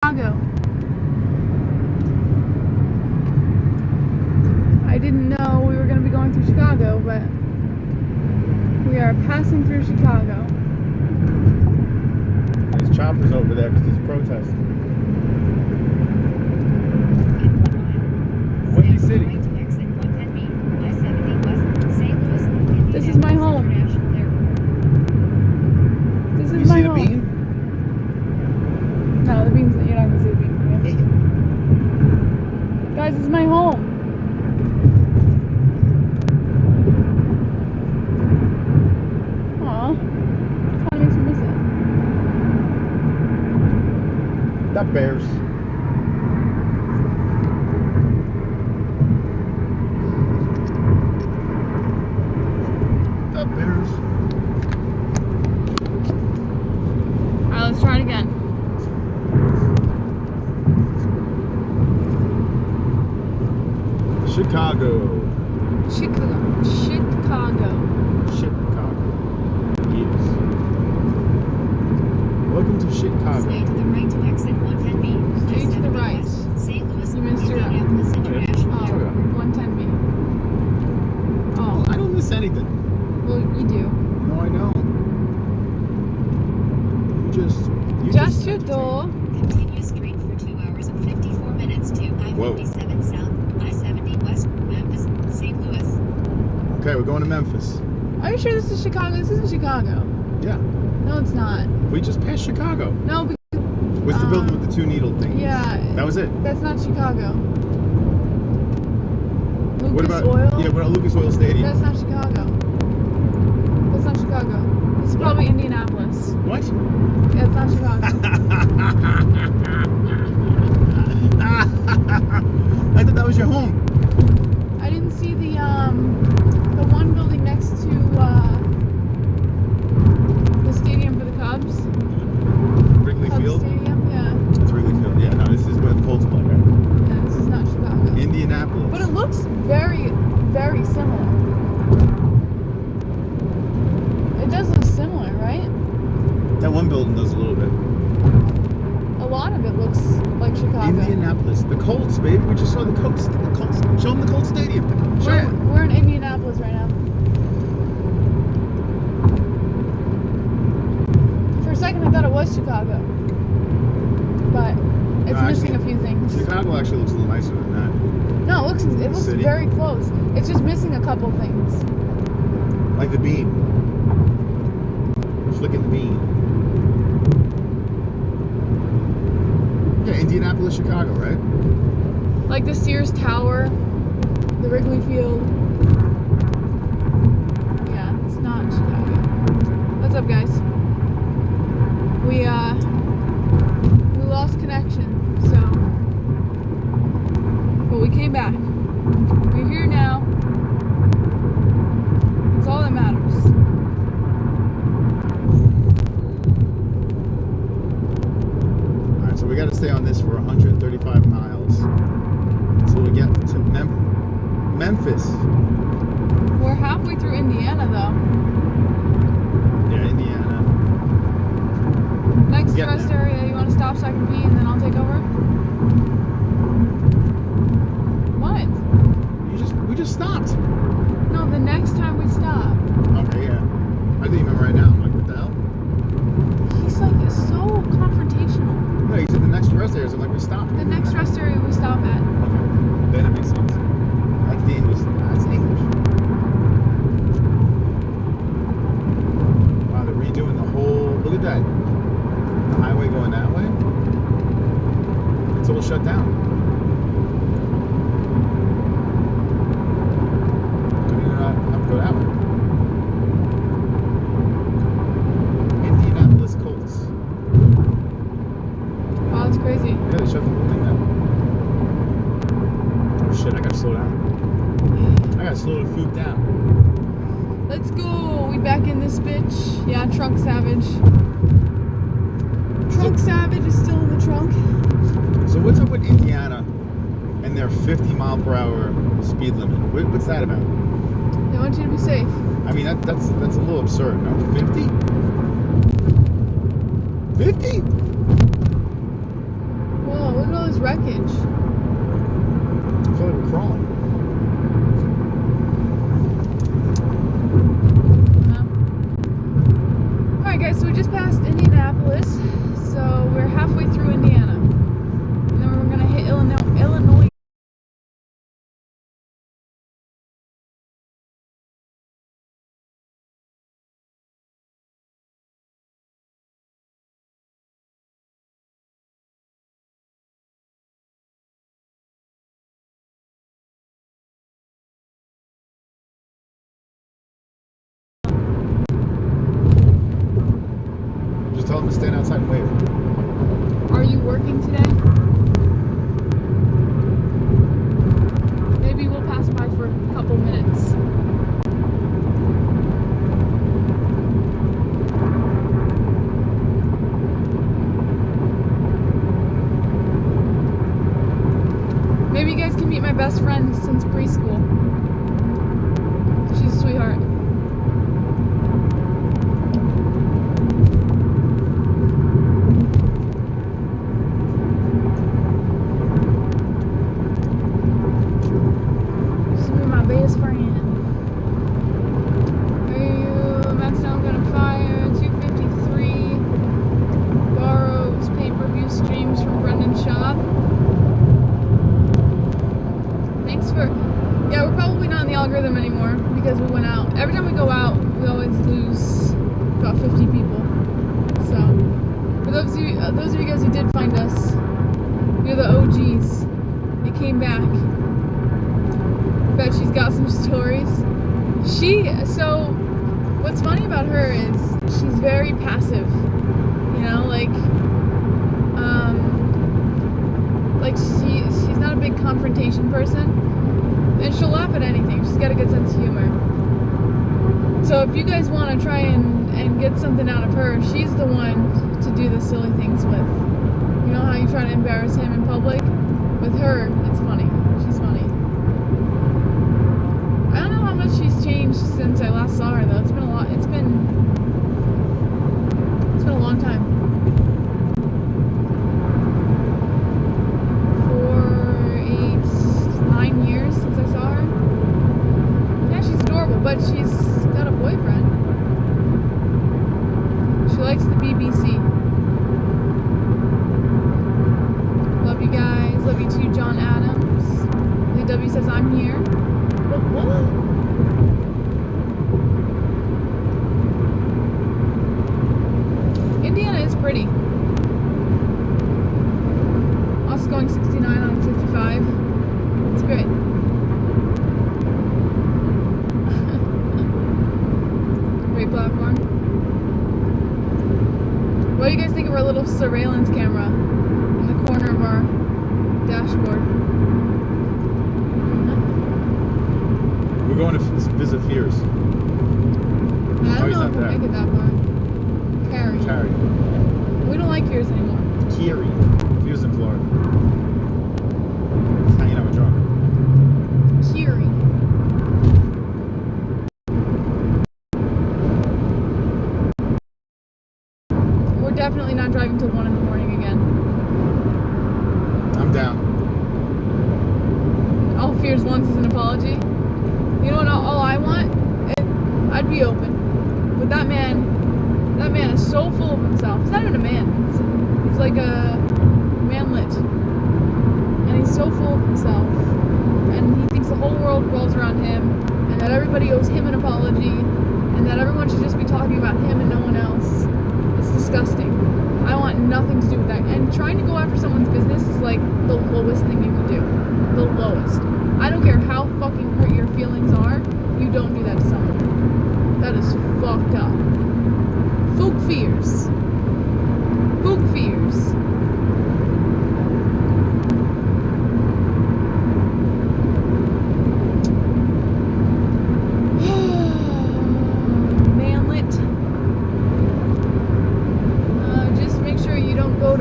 Chicago. I didn't know we were going to be going through Chicago, but we are passing through Chicago. There's choppers over there because there's protests. Windy City. This is my home. This is my home. You see the bean? No, the beans, you're not going to see the bean. Guys, this is my home. Aw. Kind of makes me miss it. That bears. That bears. Alright, let's try it again. Chicago. Chicago. Yes. Welcome to Chicago. Stay to the right to exit 110B. Stay to the right. St. Louis, You missed your Minneapolis International Oh, Airport. 110B. Oh, Well, I don't miss anything. well, you do. No, I don't. You Just your door. Continue straight for 2 hours and 54 minutes to I-57 South, I-70 West, Memphis, St. Louis. Okay, we're going to Memphis. Are you sure this is Chicago? This isn't Chicago. Yeah. No, it's not. We just passed Chicago. No, What's the building with the 2 needle things? yeah. That was it. That's not Chicago. Lucas What about Oil? Yeah, what about Lucas Oil Stadium? That's not Chicago. That's not Chicago. This is probably Indianapolis. What? Yeah, it's not Chicago. I thought that was your home. I didn't see the one building next to the stadium for the Cubs. Wrigley Cubs Field? Stadium, yeah. It's Wrigley Field. Yeah, no, this is where the Colts play, right? Yeah, this is not Chicago. Indianapolis. But it looks very, very similar. It does look similar, right? That one building does a little bit. A lot of it looks like Chicago. Indianapolis. The Colts, baby. We just saw the Colts. Show them the Colts Stadium. Show them. We're in Indianapolis right now. For a second, I thought it was Chicago, but it's No, missing actually, a few things. Chicago actually looks a little nicer than that. No, it looks City? very close. It's just missing a couple things. Like the bean. We're flicking the bean. Yeah, Indianapolis, Chicago, right? Like the Sears Tower, the Wrigley Field. Yeah, it's not Chicago. What's up, guys? We lost connection, so, but we came back. We're here now. It's all that matters. Alright, so we got to stay on this for 135 miles until we get to Memphis. We're halfway through Indiana, though. Yeah, Indiana. Next Get rest there. area, you want to stop so I can pee and then I'll take over? What? We just stopped. No, the next time we stop. Okay, yeah. I think you meant right now. I'm like, what the hell? He's like so confrontational. No, you said the next rest area, so I'm like, we stopped. The next rest area we stop at. Okay, then it makes sense. That's the English. That's English. Wow, they're redoing the whole. Look at that. The highway going that way. It's all shut down. Don't even have to go that way. Indianapolis Colts. Oh, that's crazy. Yeah, they shut the whole thing down. Oh shit, I gotta slow down. I gotta slow the food down. Let's go. We back in this bitch. Yeah, Trunk Savage. Trunk Savage is still in the trunk. So what's up with Indiana and their 50-mile-per-hour speed limit? What's that about? They want you to be safe. I mean, that's a little absurd, no? 50? 50? just wreckage. I feel like we're crawling. Alright guys, so we just passed Indianapolis, so we're halfway through Indiana. And then we're gonna hit Illinois. Just tell them to stand outside and wave. Are you working today? Maybe we'll pass by for a couple minutes. Maybe you guys can meet my best friend since preschool. She's a sweetheart. She's my best friend. Max now gonna fire 253. Borrows pay-per-view streams from Brendan's shop. Thanks for. Yeah, we're probably not in the algorithm anymore because we went out. Every time we go out, we always lose about 50 people. So, for those of you guys who did find us, you're the OGs. They came back. Bet she's got some stories. So, what's funny about her is she's very passive. You know, like she's not a big confrontation person. And she'll laugh at anything. She's got a good sense of humor. So if you guys want to try and get something out of her, she's the one to do the silly things with. You know how you try to embarrass him in public? With her, it's funny. She's funny. I don't know how much she's changed since I last saw her though. It's been a lot. It's been a long time. 9 years since I saw her. Yeah, she's adorable, but she's got a boyfriend. She likes the BBC. Love you guys. Love you too, John Adams. W says I'm here. What? Indiana is pretty. Also going 69 on 55. It's great. Great platform. What do you guys think of our little surveillance camera in the corner of our dashboard? We're going to visit Fears. I don't know if we'll make it that far. Carrie. We don't like Fears anymore. Carrie. Fears in Florida. It's hanging out with drunk. Kiri. We're definitely not driving till 1 in the morning again. I'm down. All Fears wants is an apology. You know what? All I want, I'd be open. But that man is so full of himself. He's not even a man. He's like a manlet, and he's so full of himself. And he thinks the whole world revolves around him, and that everybody owes him an apology, and that everyone should just be talking about him and no one else. It's disgusting. I want nothing to do with that. And trying to go after someone's business is like the lowest thing you can do. The lowest. I don't care how fucking hurt your feelings are, you don't do that to someone. That is fucked up. Folk fears. Folk fears.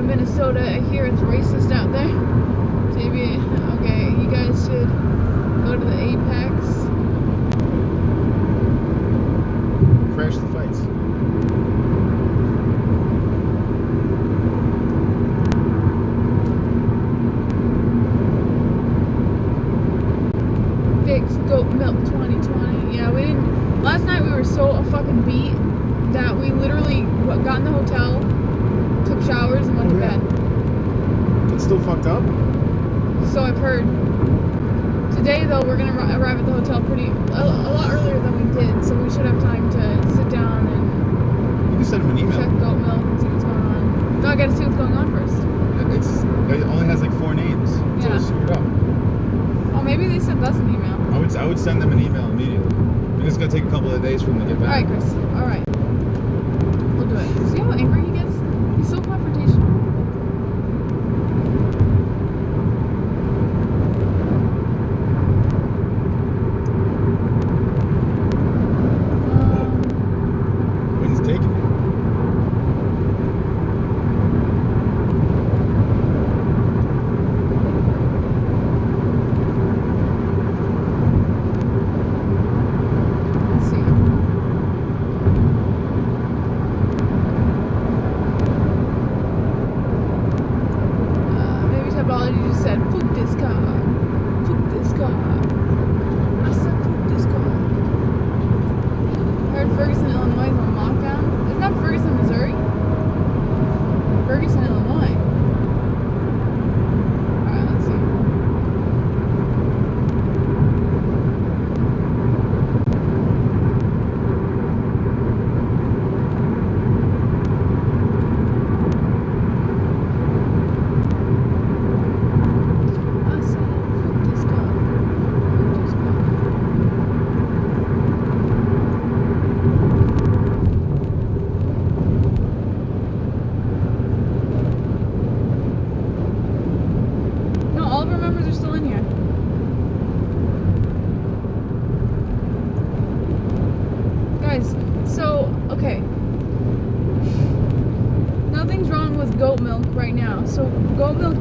Minnesota. I hear it's racist out there. Maybe, okay, you guys should go to the Apex. Crash the fights. Milk 2020. Yeah, we didn't. Last night we were so fucking beat that we literally got in the hotel, took showers, and went to bed. It's still fucked up? So I've heard. Today, though, we're gonna arrive at the hotel a lot earlier than we did, so we should have time to sit down and you can send them an email. Check Goat Milk and see what's going on. No, I gotta see what's going on first. It only has like 4 names. It's all screwed up. Oh, maybe they sent us an email. I would send them an email immediately. Because it's gonna take a couple of days for them to get back. Alright, Chris. Alright. We'll do it. See how angry he gets? He's so confrontational.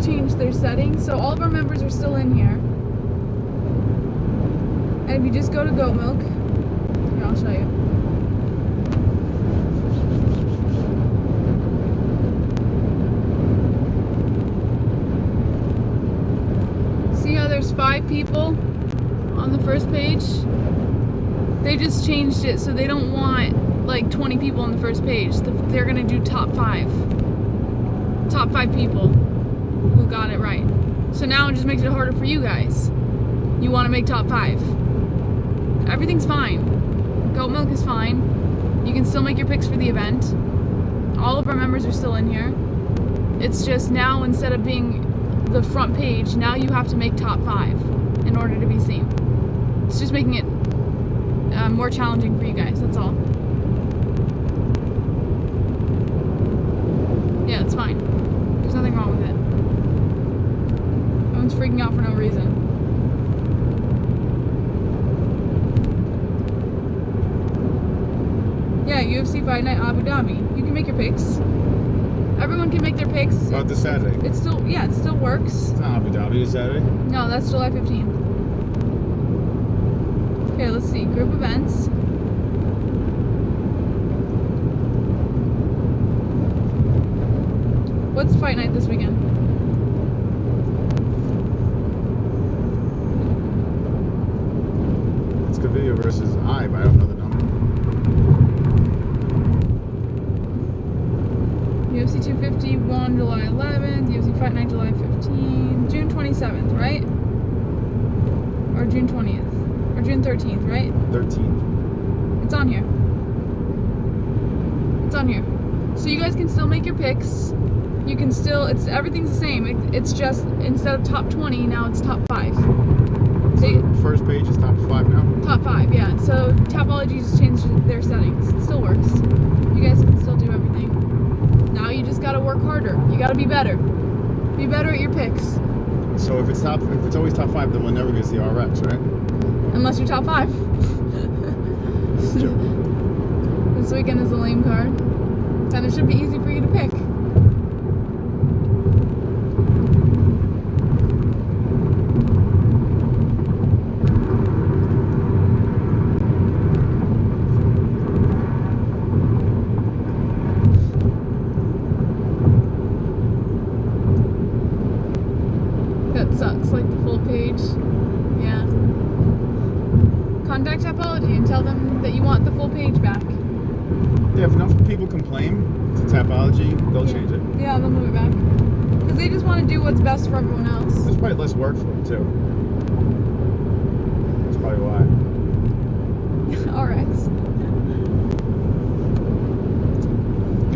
Changed their settings, so all of our members are still in here. And if you just go to Goat Milk, here, I'll show you. See how there's 5 people on the first page? They just changed it so they don't want like 20 people on the first page. They're gonna do top 5. Top 5 people who got it right. So now it just makes it harder for you guys. You want to make top 5. Everything's fine. Goat Milk is fine. You can still make your picks for the event. All of our members are still in here. It's just now, instead of being the front page, now you have to make top 5 in order to be seen. It's just making it more challenging for you guys, that's all. Yeah, it's fine. There's nothing wrong with it. Everyone's freaking out for no reason. Yeah, UFC Fight Night Abu Dhabi. You can make your picks. Everyone can make their picks. About this Saturday? It still works. It's not Abu Dhabi, it's Saturday? No, that's July 15th. Here, let's see. Group events. What's Fight Night this weekend? It's Video versus I, but I don't know the number. UFC 251 July 11th, UFC Fight Night July 15th, June 27th, right? Or June 20th, or June 13th, right? 13th. It's on here. It's on here. So you guys can still make your picks. You can still, everything's the same. It's just, instead of top 20, now it's top 5. So the first page is top 5 now? Top 5, yeah. So Tapology just changed their settings. It still works. You guys can still do everything. Now you just gotta work harder. You gotta be better. Be better at your picks. So if it's always top 5, then we'll never get to see RX, right? Unless you're top 5. This weekend is a lame card. Then it should be easy for you to pick. That sucks, like the full page. Yeah. Contact Tapology and tell them that you want the full page back. Yeah, if enough people complain to Tapology, they'll change it. Yeah, they'll move it back. Because they just want to do what's best for everyone else. There's probably less work for them, too. That's probably why. Alright.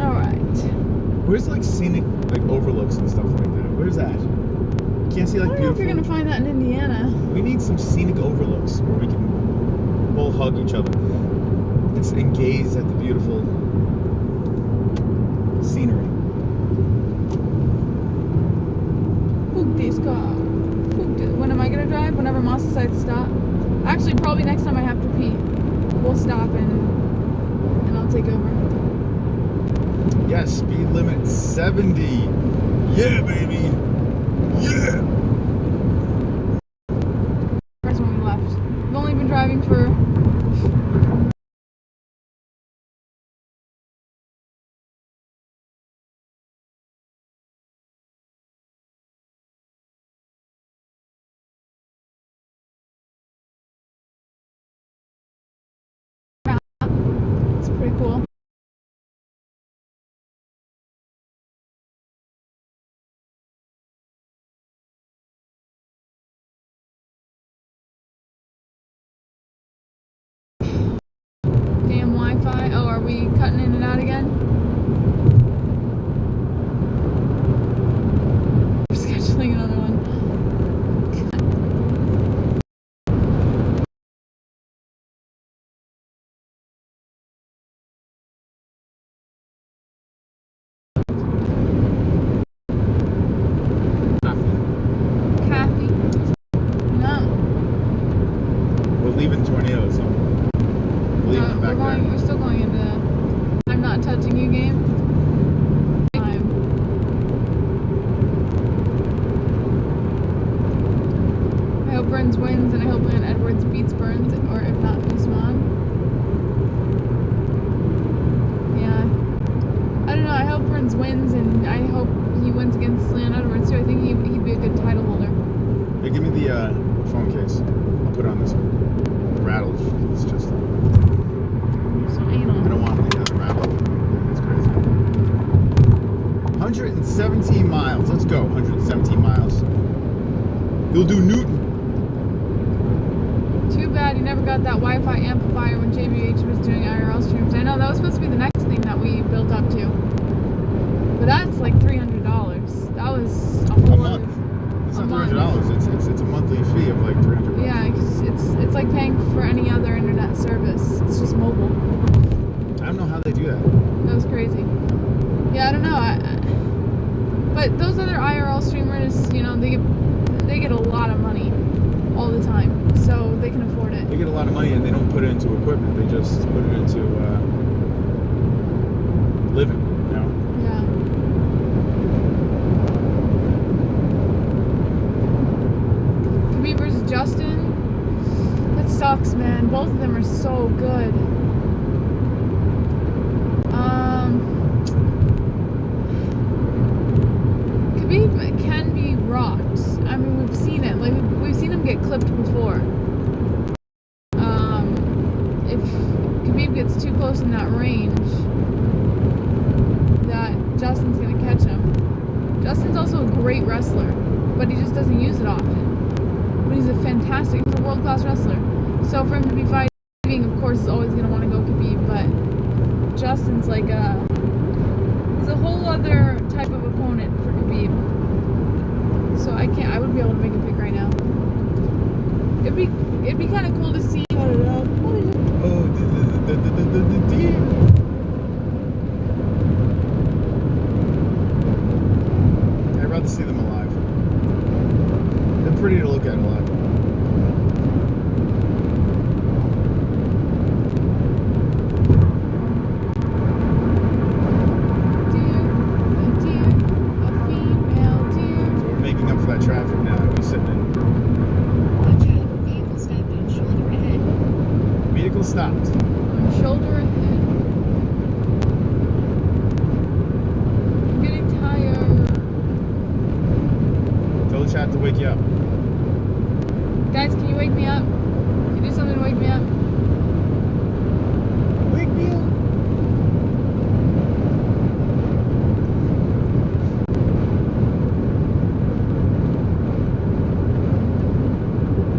Alright. Where's, like, scenic, like, overlooks and stuff like that? Where's that? Can't see, like, I don't know if beautiful... you're going to find that in Indiana. We need some scenic overlooks where we can all hug each other and gaze at the beautiful scenery. When am I gonna drive? Whenever Moss decides to stop. Actually, probably next time I have to pee, we'll stop and I'll take over. Yes, speed limit 70. Yeah, baby. Yeah. First when we left. I've only been driving for. It's pretty cool. Damn Wi-Fi. Oh, are we cutting in and out again? We're scheduling another one. Kathy? No. We're leaving Tornado, so we're leaving back there. We're still going into I'm not touching you game. I hope Burns wins, and I hope Lynn Edwards beats Burns, or if not, Usman. Yeah. I don't know, I hope Burns wins, and I hope he wins against Lynn Edwards too. I think he'd be a good title holder. Hey, give me the phone case. I'll put it on this one. It rattles. It's just... So anal. I don't want any other rattle. It's crazy. 117 miles. Let's go. 117 miles. You'll do Newton. Too bad you never got that Wi-Fi amplifier when JBH was doing IRL streams. I know that was supposed to be the next thing that we built up to. But that's like $300. That was a whole month. It's not $300. It's a monthly fee of like $300. Yeah, it's like paying for any other internet service. It's just mobile. I don't know how they do that. That was crazy. Yeah, I don't know. But those other IRL streamers, you know, they get a lot of money all the time, so they can afford it. They get a lot of money and they don't put it into equipment. They just put it into living, you know? Yeah. Khabib versus Justin. That sucks, man. Both of them are so good. Khabib can be rocked. I mean, we've seen it. Like we've seen him get clipped before. If Khabib gets too close in that range, that Justin's gonna catch him. Justin's also a great wrestler, but he just doesn't use it often. But he's a world-class wrestler. So for him to be fighting, of course, is always gonna want to go Khabib. But Justin's like he's a whole other type of opponent for Khabib. So I wouldn't be able to make a pick right now. It'd be kind of cool to see. I don't know. Oh, I'd rather see them alive. They're pretty to look at alive. Traffic now that we're sitting in. Watch out, vehicle stopped on shoulder ahead. Vehicle stopped. On shoulder ahead. I'm getting tired. Tell the chat to wake you up. Guys, can you wake me up? Can you do something to wake me up? Wake me up.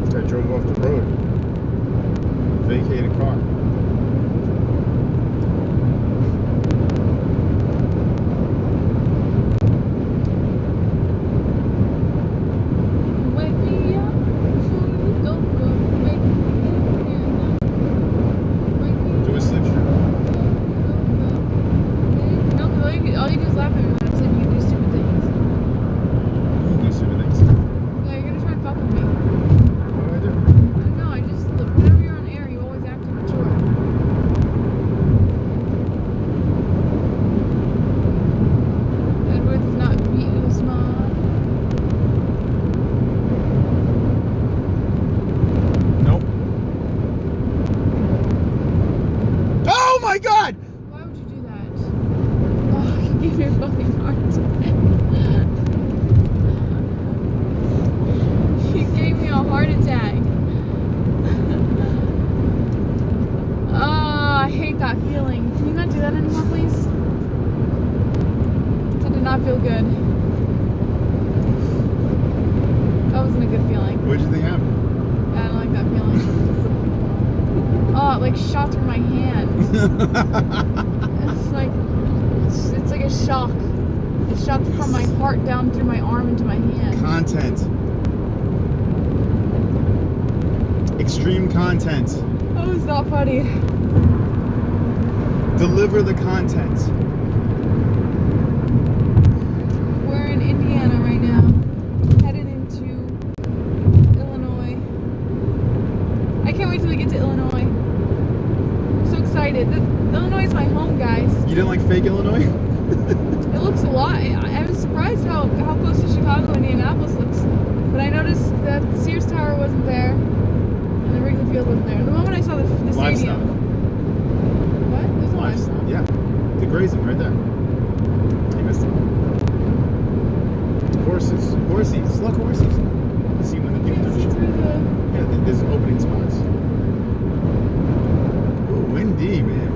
This guy drove off the road. Vacated car. Wake me up before you go. Wake me up. Wake me Do a slip stream. No, because all you do is laugh at me when I'm saying you do stupid things. You do stupid things. Yeah, you're gonna try and fuck with me. What do I do? I don't know, I just, whenever you're on air, you always act immature. Edward's not being smart. Nope. Oh my God! Why would you do that? Oh, you gave me a fucking heart attack. You gave me a heart attack. Oh, I hate that feeling. Can you not do that anymore, please? That did not feel good. That wasn't a good feeling. What did you think happened? I don't like that feeling. Oh, it like shot through my hand. It's like a shock. It shot from my heart down through my arm into my hand. Content. Extreme content. That was not funny. Deliver the content. We're in Indiana right now, headed into Illinois. I can't wait till we get to Illinois. I'm so excited. Illinois is my home, guys. You didn't like fake Illinois? It looks a lot. I was surprised how close to Chicago Indianapolis looks. But I noticed that the Sears Tower wasn't there, and the Wrigley Field wasn't there. The moment I saw the Livestock. stadium. What? There's no livestock. Yeah. The grazing right there. You missed it. Horses. Horsies. Look, horses. You see when the people Can't see are through the... Yeah, there's opening spots. Ooh, windy, man.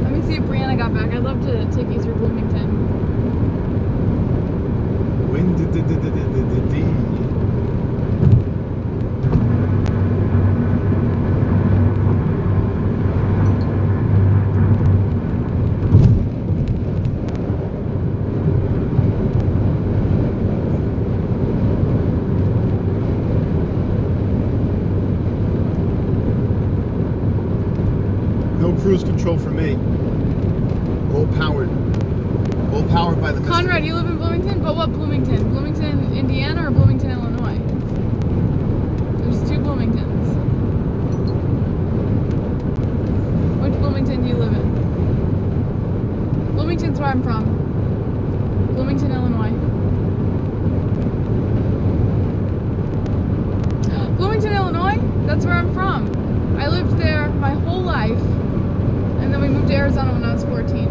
Let me see if Brianna got back. I'd love to take you through Bloomington. Windy. No cruise control for me. All powered by the Conrad, you live in Bloomington? But what Bloomington? Bloomington, Indiana or Bloomington, Illinois? There's two Bloomingtons. Which Bloomington do you live in? Bloomington's where I'm from. Bloomington, Illinois. Bloomington, Illinois? That's where I'm from. I lived there my whole life. And then we moved to Arizona when I was 14.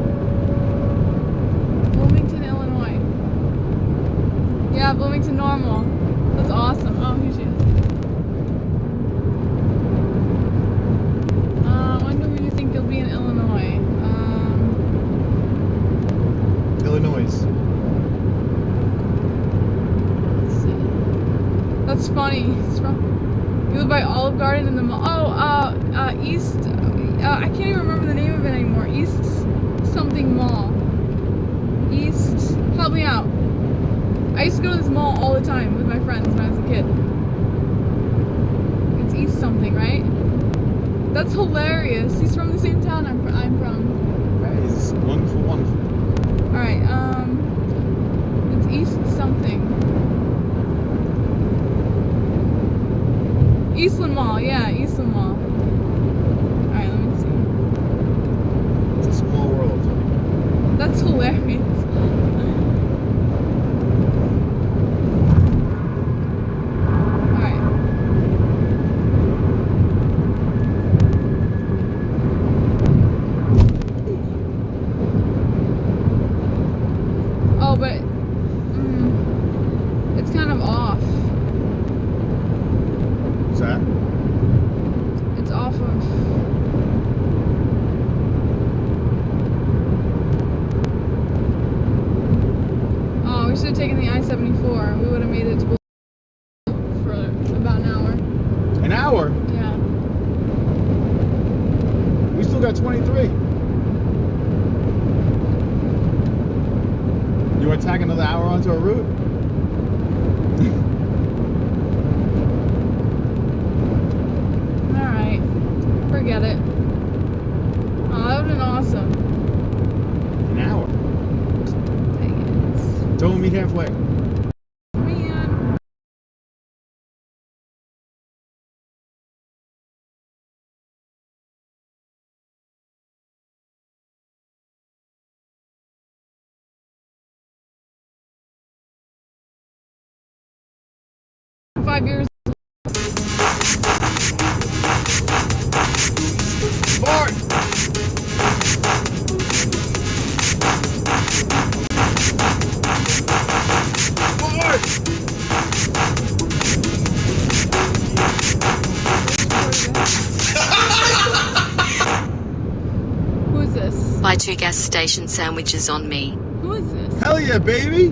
Bloomington, Illinois. Yeah, Bloomington Normal. That's awesome. Oh, here she is. When do you think you'll be in Illinois? Illinois. Let's see. That's funny. It's from, you live by Olive Garden in the mall. Oh, East. I can't even remember the name of it anymore. East something mall. East. Help me out. I used to go to this mall all the time with my friends when I was a kid. It's East something, right? That's hilarious. He's from the same town I'm from. That is wonderful, wonderful. Alright, it's East something. Eastland Mall, yeah, Eastland Mall. Alright, let me see. It's a small world. That's hilarious. It's kind of off. What's that? It's off of. Oh, we should have taken the I-74. We would have made it to for about an hour. An hour? Yeah. We still got 23. You want to tack another hour onto our route? Alright. Forget it. Oh, that would have been awesome. An hour. Dang it. Don't meet halfway. Man. Five years. Mark! Mark! Who is this? Buy 2 gas station sandwiches on me. Who is this? Hell yeah, baby!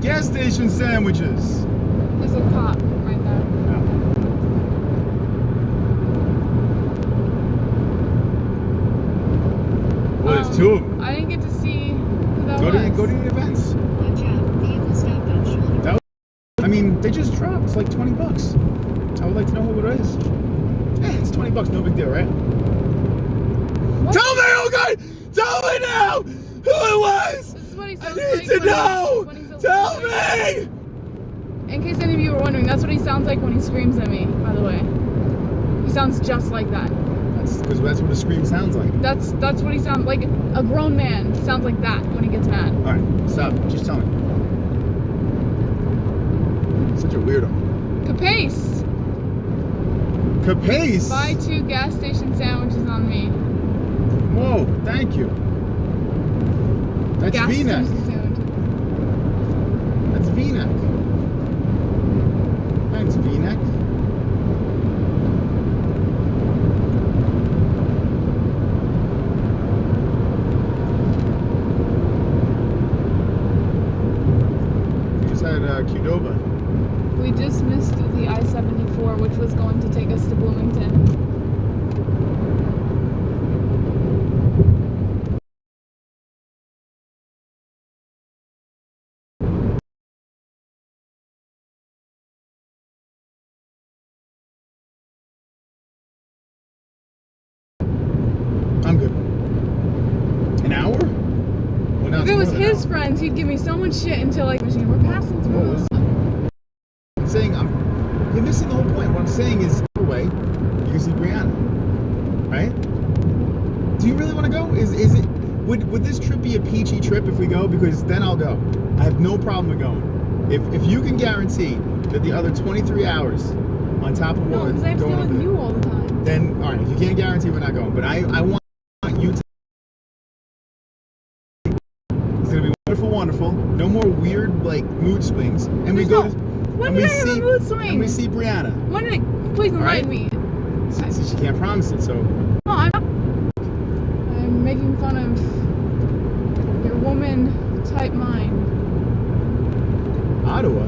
Gas station sandwiches. There's a cop right there. Well, there's two of them. I didn't get to see who that Go was. to the events. Watch out, vehicle stopped on shoulder. I mean, they just dropped. It's like $20. I would like to know who it is. Eh, it's $20, no big deal, right? What? Tell me, oh God! Tell me now who it was! This is what he I sounds need like to when know! he feels Tell angry. me! In case any of you were wondering, that's what he sounds like when he screams at me, by the way. He sounds just like that. That's because that's what a scream sounds like. That's what he sounds like. A grown man sounds like that when he gets mad. All right, stop. Just tell me. Such a weirdo. Capace! Capace. Buy 2 gas station sandwiches on me. Whoa, thank you. That's Gas V-neck. station sandwiches. That's V-neck. Thanks, V-neck. We just had Qdoba. We just missed the I-74, which was going to take us to Bloomington. I'm good. An hour? Well, now If it's it was more than an his hour. friends, he'd give me so much shit until like, machine, we're passing What through. was- I'm saying you're missing the whole point. What I'm saying is, way you can see Brianna, right? Do you really want to go? Is it would this trip be a peachy trip if we go? Because then I'll go. I have no problem with going. If you can guarantee that the other 23 hours on top of No, what because I have to going deal over with there, you all the time. then all right. If you can't guarantee, we're not going. But I want you to. It's gonna be wonderful, wonderful. No more weird like mood swings, and we go. When and did we I have see, a mood swing? And we see Brianna. When did it? Please Alright. enlighten me. So she can't promise it, so No, I'm making fun of your woman-type mind. Ottawa,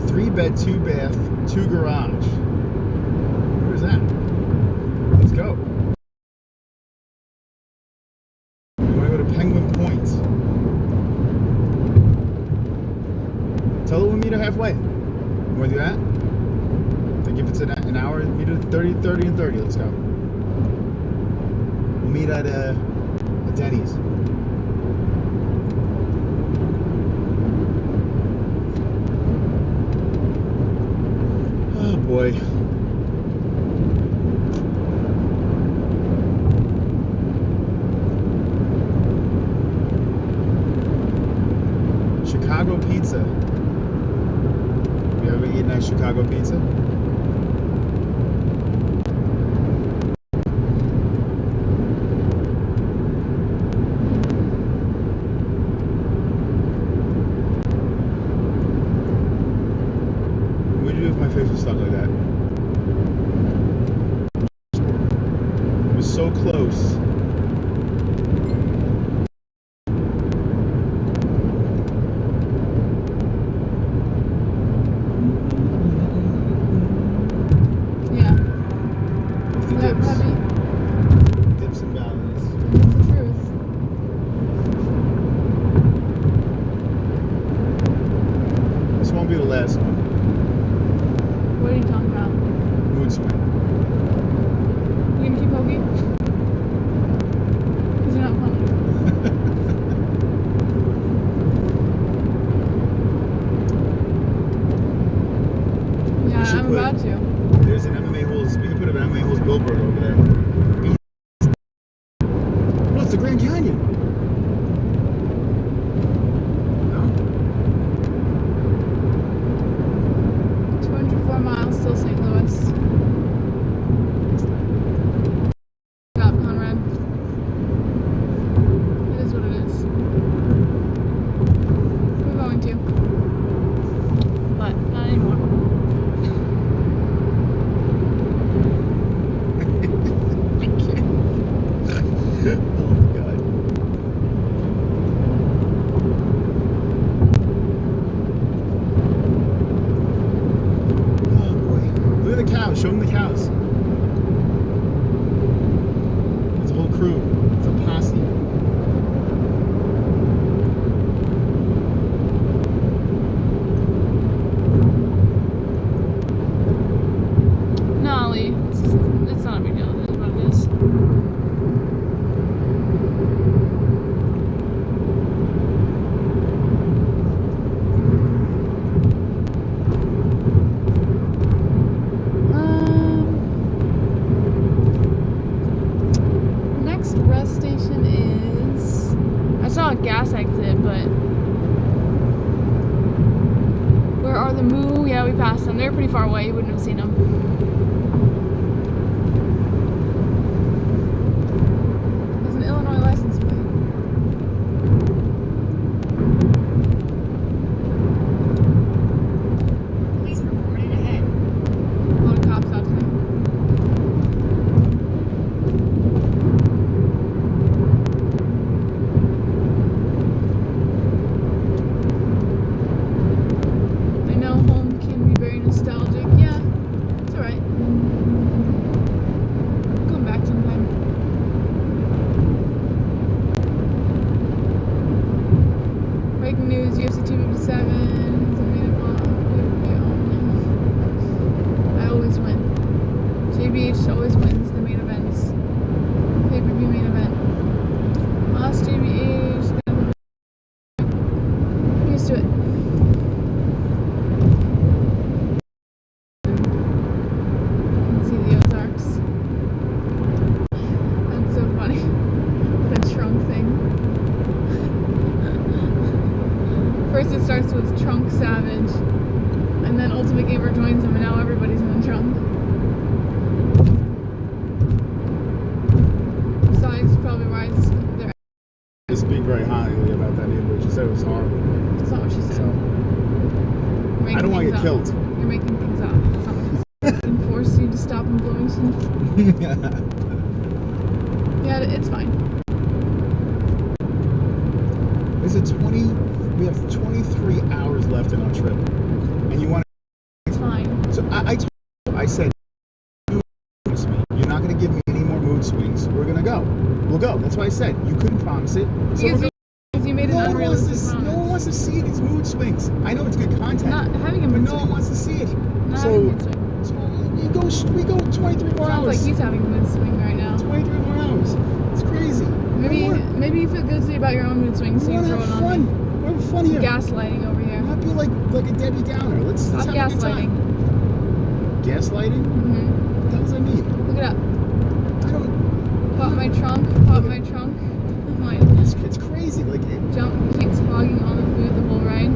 3-bed, 2-bath, 2 garage. Where's that? Let's go. We want to go to Penguin Point. Tell her we'll meet her halfway. You want to do that? Like if it's an hour, meet her 30, 30, and 30. Let's go. We'll meet at a Denny's. Oh boy. Chicago pizza. You ever eaten at Chicago pizza? are stuck like that. It was so close. Yeah. The That dips. heavy. Dips and valleys. That's the truth. This won't be the last one. What are you talking about? Mood swing. You gonna keep poking? Because you're not funny. Yeah, We should I'm put- about to. There's an MMA-Holes. We can put an MMA-Holes billboard over there. Oh, it's the Grand Canyon. No? 204 miles till St. Louis. Stop, Conrad. It is what it is. We're going to. But not anymore. I can't. Oh my god. Oh boy. Look at the cows. Show them the cows. It's a whole crew. It's a posse. No, Ollie, it's not a big deal. It is what it is. Next rest station is. I saw a gas exit, but. Where are the moo? Yeah, we passed them. They're pretty far away. You wouldn't have seen them. There's an Illinois license plate. Police reported ahead. A lot of cops out today. I know home can be very nostalgic. Yeah, it's alright. Come back sometime. Breaking news, UFC 257 has made a block. I always win. JBH always wins the main events. Pay-per-view main event. Lost JBH. I'm used to it. See the Ozarks. That's so funny. The trunk thing. First it starts with Trunk Savage, and then Ultimate Gamer joins him, and now everybody's in the trunk. Besides, probably rise their. They speak very highly about that neighborhood. She said it was horrible. That's not what she said. So, You're making I don't want to things get up. killed. You're making things up. That's not what she said. And force you to stop in Bloomington. Yeah, it's fine. There's a 20. We have 23 hours left in our trip, and you want It's fine. to. So I said, "You promise me. You're not going to give me any more mood swings. We're going to go. We'll go." That's why I said you couldn't promise it. So Because you made an no one wants unrealistic to. promise. No one wants to see these mood swings. I know it's good content, Not having a but mood no swing. one wants to see it. Not So, having a mood swing. so we go 23 more Sounds like hours. he's having a mood swing right now. 23 more hours. It's crazy. Maybe you feel guilty about your own mood swings, so We you want to throw it have on me. fun. We're having fun here. Gaslighting over here. Not be like a Debbie Downer. Let's Stop have a good gaslighting. time. Gaslighting? Mm-hmm. What the hell does that mean? Look it up. I don't. Pop my trunk. Pop my trunk. Like, It's crazy. Like jump keeps hogging on the food the whole ride.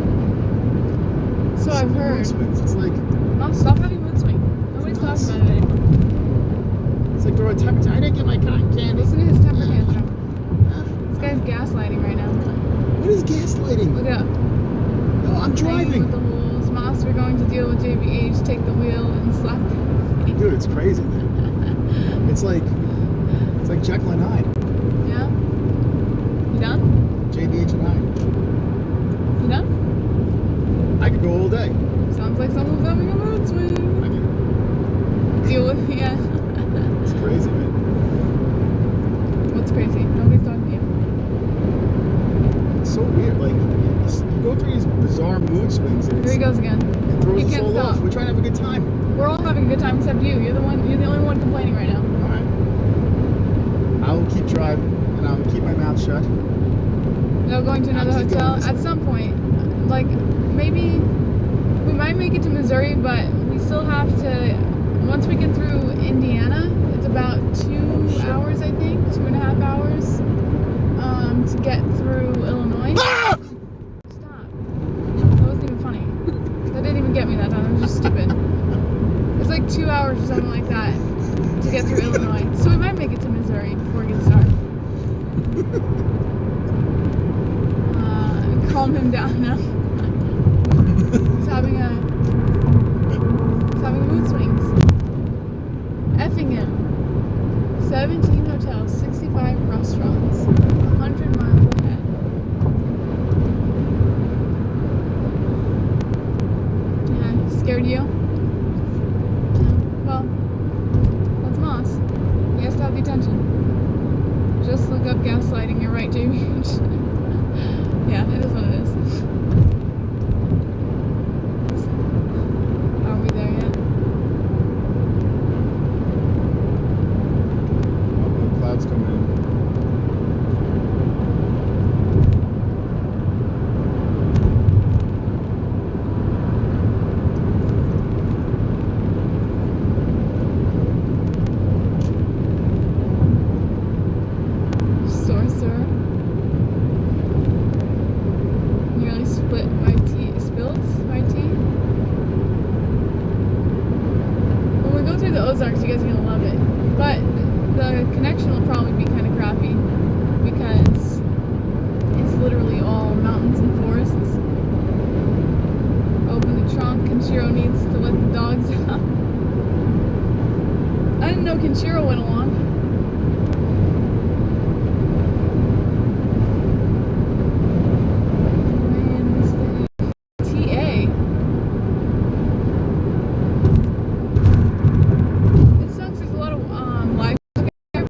So I've heard. It's like No, stop having mood swing. Nobody's talking about it anymore. it's like throw a temper tantrum. I didn't get my cotton candy. Listen to his temper tantrum. This guy's gaslighting right now. What is gaslighting? Look it up. No, I'm Saying driving. with the whole Smoss we're going to deal with JBH, take the wheel, and slap the Dude, it's crazy, man. It's like Jekyll and Hyde. Yeah? You done? JBH and Hyde. You done? I could go all day. Sounds like someone's having a mood swing. I do. Deal with yeah. It's crazy, man. What's crazy? Nobody's talking to you. It's so weird. Like, you go through these bizarre mood swings and Here he goes again. it throws He us can't all stop. off. We're trying to have a good time. We're all having a good time except you. You're the only one complaining right now. All right. I will keep driving and I will keep my mouth shut. No, going to another I'll keep hotel going this at way. some point. Like maybe we might make it to Missouri, but we still have to. Once we get through Indiana, it's about 2 hours, I think, 2.5 hours, to get through Illinois. Ah! Stop. That wasn't even funny. That didn't even get me that time. It was just stupid. It's like 2 hours or something like that to get through Illinois. So we might make it to Missouri before it gets dark. Calm him down now. He's having mood swings. Effing him. 17 hotels, 65 restaurants, 100 miles ahead. Yeah, scared you? Well, that's Moss. He has to have the attention. Just look up gaslighting, you're right, Jamie. Yeah, it is what it is. Are we there yet? Oh, the clouds coming in. Sorcerer. Nearly split my tea. Spilled my tea. When we go through the Ozarks, you guys are gonna love it. But the connection will probably be kind of crappy because it's literally all mountains and forests. Open the trunk. Kenshiro needs to let the dogs out. I didn't know Kenshiro went along. Man, this thing. TA. It sucks. There's a lot of live there.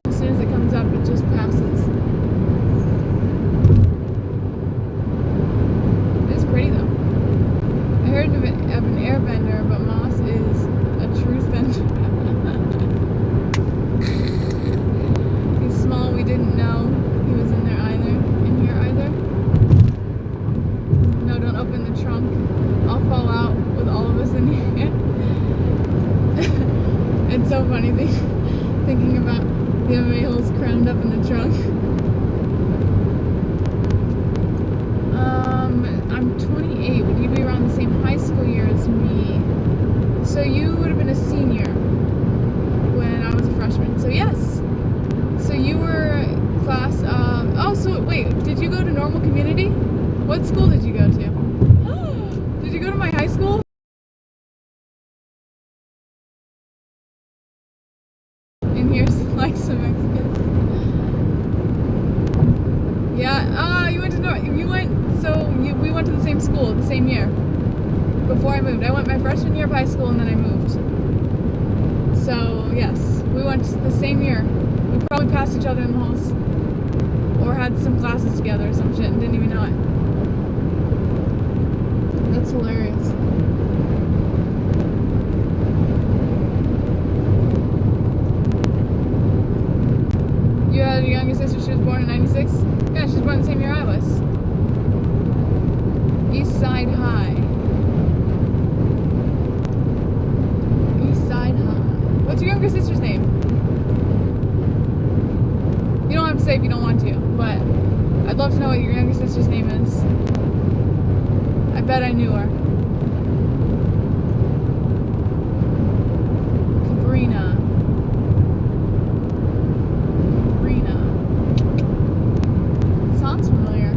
As soon as it comes up, it just passes. It's pretty though. I heard of an airbender, but Moss is a truth bender. He's small. We didn't know he was in there either. In here either. No, don't open the trunk. I'll fall out with all of us in here. It's so funny thinking about the MMA-Holes crammed up in the trunk. I'm 28. Would you be around the same high school year as me? So you would have been a senior when I was a freshman. So yes. So you were class of... Oh, so wait. Did you go to normal community? What school did you go to? Did you go to my high school? And here's like some Mexicans. Yeah, you went to we went to the same school the same year. Before I moved. I went my freshman year of high school and then I moved. So, yes, we went the same year. We probably passed each other in the halls. Or had some classes together or some shit and didn't even know it. That's hilarious. You had a younger sister, she was born in 96? Yeah, she was born the same year I was. East Side High. East Side High. What's your younger sister's name? You don't have to say if you don't want to, but I'd love to know what your younger sister's name is. I bet I knew her. Cabrina. Sounds familiar.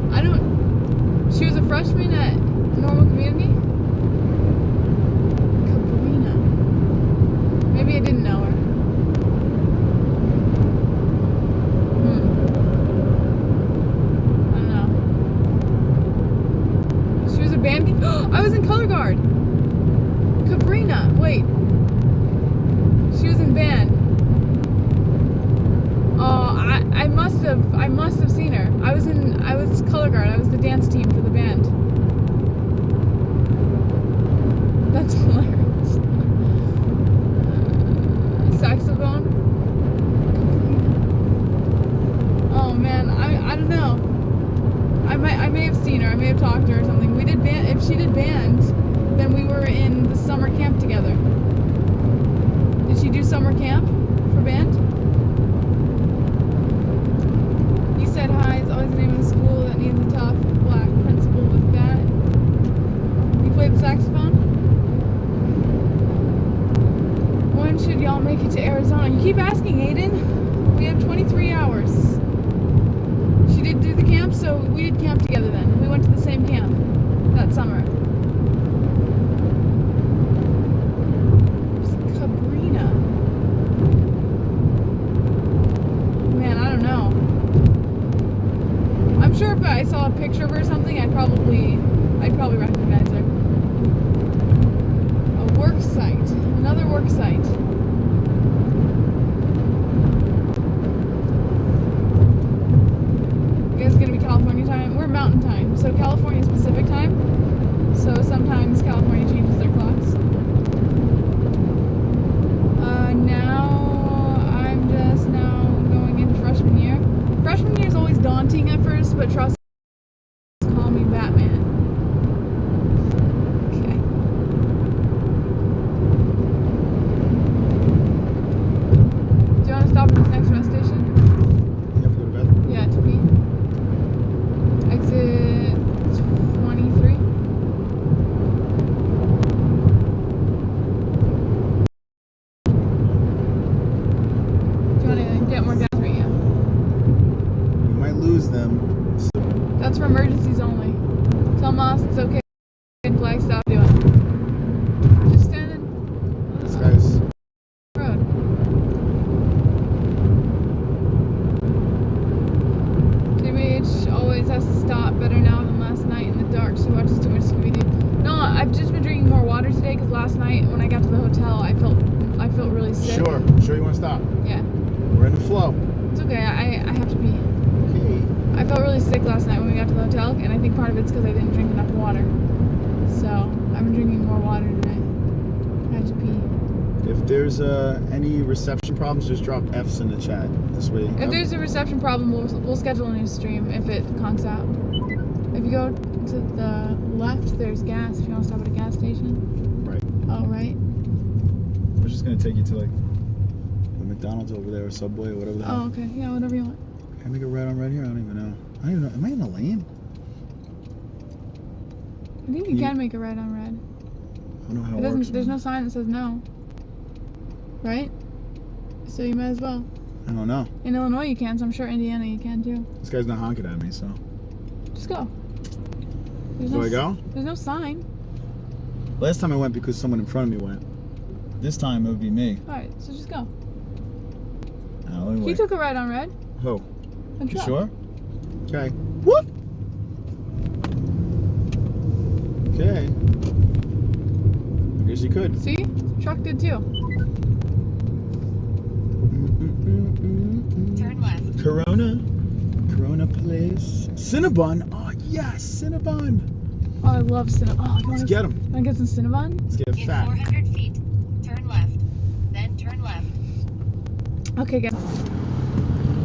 She was a freshman at Normal Community. Cabrina. Maybe I didn't know her. I don't know. She was a band. I was in color guard. Cabrina. Wait. She was in band. Oh, I must have seen her. I was color guard. I was the dance team for the band. That's hilarious. Saxophone. Oh man, I don't know. I may have seen her. I may have talked to her or something. We did band. If she did band, then we were in the summer camp together. Did she do summer camp for band? He said hi. It's always the name of the school that needs a tough black principal with that. You played the saxophone? When should y'all make it to Arizona? You keep asking, Aiden. We have 23 hours. She did do the camp, so we did camp together then. We went to the same camp that summer. Cabrina. Man, I don't know. I'm sure if I saw a picture of her or something, I'd probably recognize her. A work site. Another work site. You guys gonna be California time? We're mountain time, so California is Pacific time. So sometimes California changes their clocks. I'm just now going into freshman year. Freshman year is always daunting at first, but trust me, call me Batman. Okay. Do you want to stop at this next rest station? You have to go to bed? Yeah, to pee. Exit 23. Do you want to get more gas right now? You might lose them. So That's for emergencies only. Tell Moss it's okay. Flagstaff, do it. Just standing on this the guy's. road. TBH always has to stop. Better now than last night in the dark. She watches too much Scooby-Doo. No, I've just been drinking more water today because last night when I got to the hotel, I felt really sick. Sure you want to stop? Yeah. We're in the flow. It's okay. I have to pee. Okay. I felt really sick last night when we got to the hotel, and I think part of it's because I didn't drink enough water. So I've been drinking more water today. I had to pee. If there's any reception problems, just drop F's in the chat. This way. If there's a reception problem, we'll schedule a new stream if it conks out. If you go to the left, there's gas. If you want to stop at a gas station. Right. Oh, right. We're just gonna take you to like the McDonald's over there or Subway or whatever the hell. Oh, okay. Yeah, whatever you want. Can I make a right on red here? I don't even know. Am I in the lane? I think you can make a right on red. I don't know how it It doesn't. works. There's no sign that says no. Right? So you might as well. I don't know. In Illinois you can, so I'm sure Indiana you can too. This guy's not honking at me, so. Just go. Do I go? There's no sign. Last time I went because someone in front of me went. This time it would be me. Alright, so just go. Anyway. He took a right on red. Who? A You truck. sure? Okay. Whoop! Okay. I guess you could. See? Truck did too. Turn left. Corona Place. Cinnabon. Oh yes, Cinnabon. Oh, I love Cinnabon. Oh, Let's get him. Can I get some Cinnabon? Let's get In fat. 400 feet, turn left. Then turn left. Okay, guys. I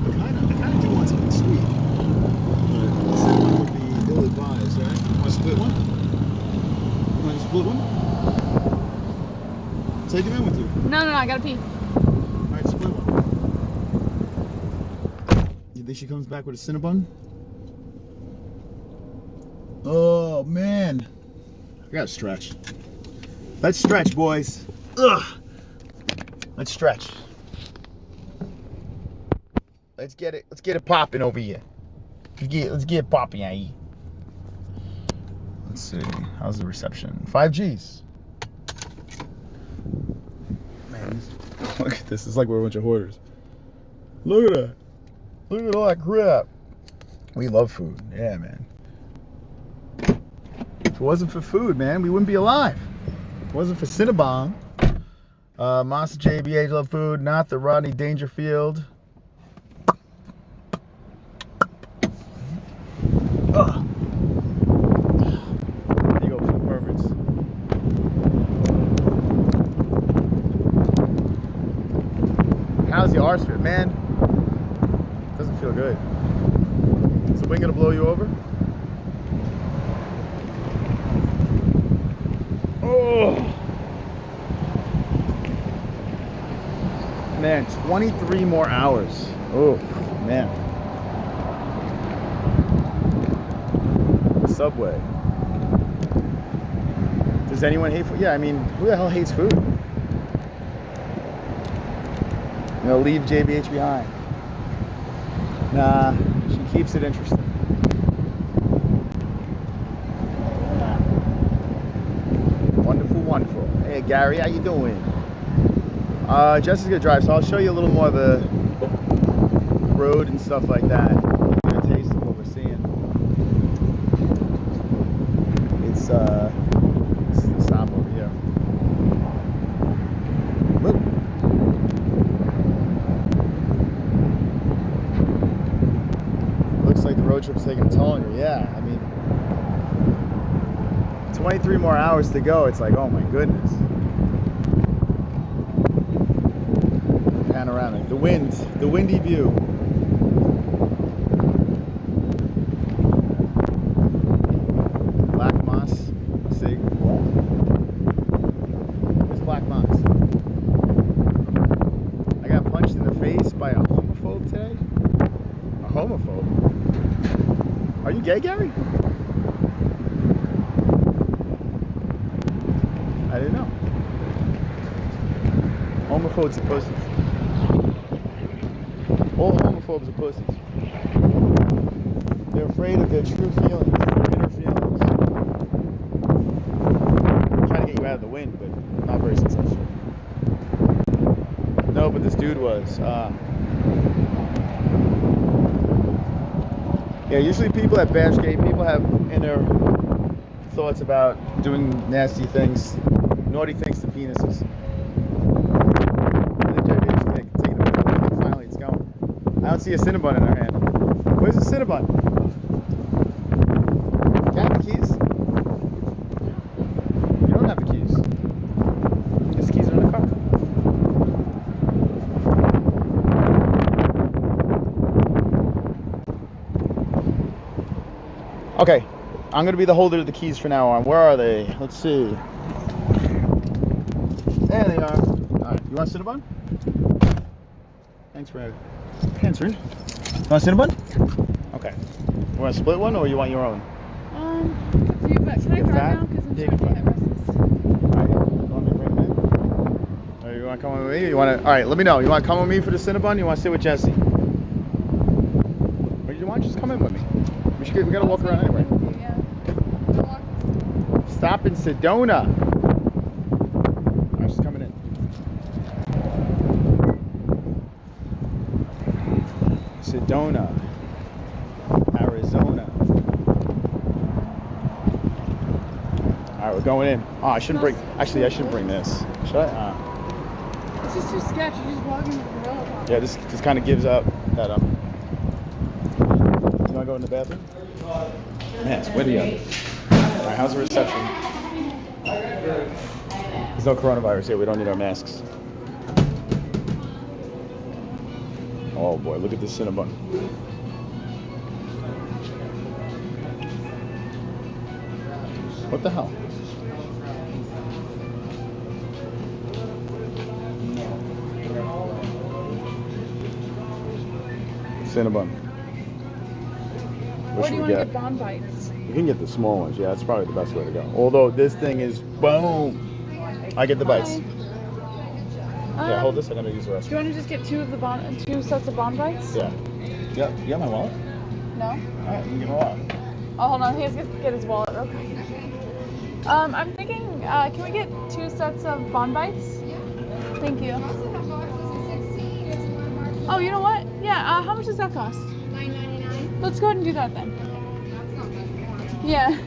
kinda do want something sweet. But Cinnabon would be ill-advised, right? Want to split one? Want to split one? Take him in with you. No, I gotta pee. Alright, split one. You think she comes back with a Cinnabon? Oh man. I gotta stretch. Let's stretch, boys. Ugh. Let's stretch. Let's get it popping over here. Let's get it popping, Let's see. How's the reception? 5Gs. Man, look at this. It's like we're a bunch of hoarders. Look at that. Look at all that crap. We love food. Yeah, man. If it wasn't for food, man, we wouldn't be alive. If it wasn't for Cinnabon. Monster JBH love food. Not the Rodney Dangerfield. Ugh. There you go, for the perverts. How's the arse fit, man? Doesn't feel good. Is the wind gonna blow you over? Oh man, 23 more hours. Oh man. Subway. Does anyone hate food? Yeah, I mean, who the hell hates food? You know, leave JBH behind. Nah, she keeps it interesting. Nah. Wonderful, wonderful. Hey Gary, how you doing? Jessie's gonna drive, so I'll show you a little more of the road and stuff like that. Get a taste of what we're seeing. It's the stop over here. Whoop. Looks like the road trip's taking a toll on you. Yeah, I mean, 23 more hours to go. It's like, oh my goodness. Panoramic. The wind, the windy view. Black moss. Sig. Where's Black moss? I got punched in the face by a homophobe today. A homophobe? Are you gay, Gary? I didn't know. Homophobes are pussies. All homophobes are pussies. They're afraid of their true feelings, their inner feelings. I'm trying to get you out of the wind, but not very successful. No, but this dude was. Yeah, usually people that bash gay people have inner thoughts about doing nasty things, naughty things to penises. And then JBH taking a picture. Finally, it's going. I don't see a Cinnabon in her hand. Where's the Cinnabon? Do you have the keys? You don't have the keys. His keys are in the car. Okay, I'm gonna be the holder of the keys from now on. Where are they? Let's see. There they are. Alright, you want Cinnabon? Thanks for answering. You want Cinnabon? Okay. You want to split one or you want your own? Do you, but can I drive now? Because I'm trying to get restless. Alright, you want me to bring them in? Or you want to come with me? You want to? Alright, let me know. You want to come with me for the Cinnabon? You want to sit with Jessie? Or you want to just come in with me? We gotta walk around anyway. Yeah. Stop in Sedona. Alright, she's coming in. Sedona, Arizona. Alright, we're going in. Oh, I shouldn't bring. Actually, I shouldn't bring this. Should I? It's just too sketchy. You're just walking with the umbrella top. Yeah, this just kind of gives up that You want to go in the bathroom? Man, it's windy out there. Alright, how's the reception? There's no coronavirus here. We don't need our masks. Oh boy, look at this Cinnabon. What the hell? Cinnabon. Or do you want to get Bon Bites? You can get the small ones. Yeah, that's probably the best way to go. Although this thing is boom. I get the bites. Yeah, hold this. I'm gonna use the rest. Do you want to just get two sets of Bon Bites? Yeah. Yeah. You got my wallet? No. All right, you can get my wallet. Oh, hold on. He has to get his wallet real quick. I'm thinking, can we get 2 sets of Bon Bites? Yeah. Thank you. We also have boxes of 16 if you want to mark them. Oh, you know what? Yeah, how much does that cost? $9.99. Let's go ahead and do that then. That's not much more. Yeah.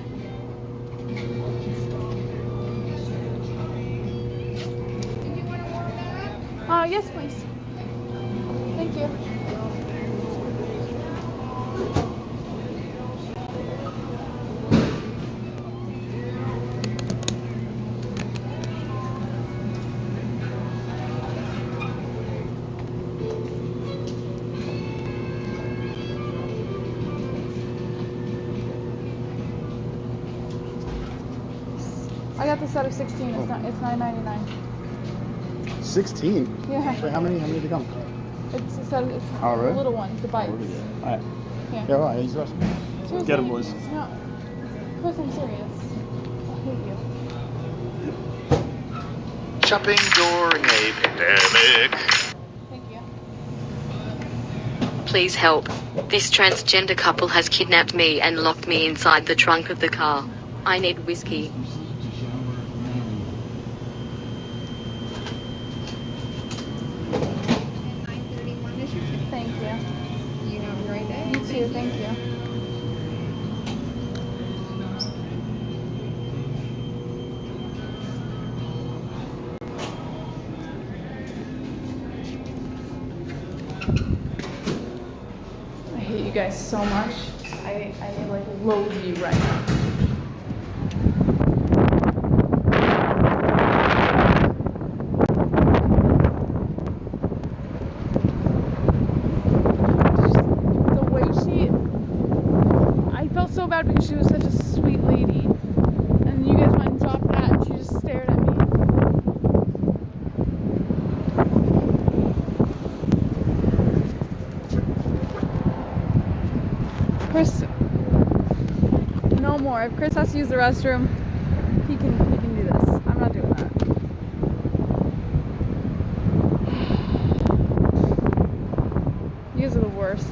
Did you want to warm that up? Yes, please. Thank you. I got the set of 16. It's not. It's $9.99. 16? Yeah. Wait, how many did they come? It's a set. It's Oh, really? the little ones, the bites. Alright. Yeah. Yeah, all right, use the rest. Seriously? Get 'em, boys. No. Of course I'm serious. I hate you. Shopping during a pandemic. Thank you. Please help. This transgender couple has kidnapped me and locked me inside the trunk of the car. I need whiskey. And 9:31 is your ticket. Thank you. You have a great day. You too. Thank you. I hate you guys so much. I like loathe you right now. The way I felt so bad because she was such a sweet lady. And you guys went and dropped that and she just stared at me. Chris, no more. If Chris has to use the restroom, he can do this. I'm not doing that. You guys are the worst.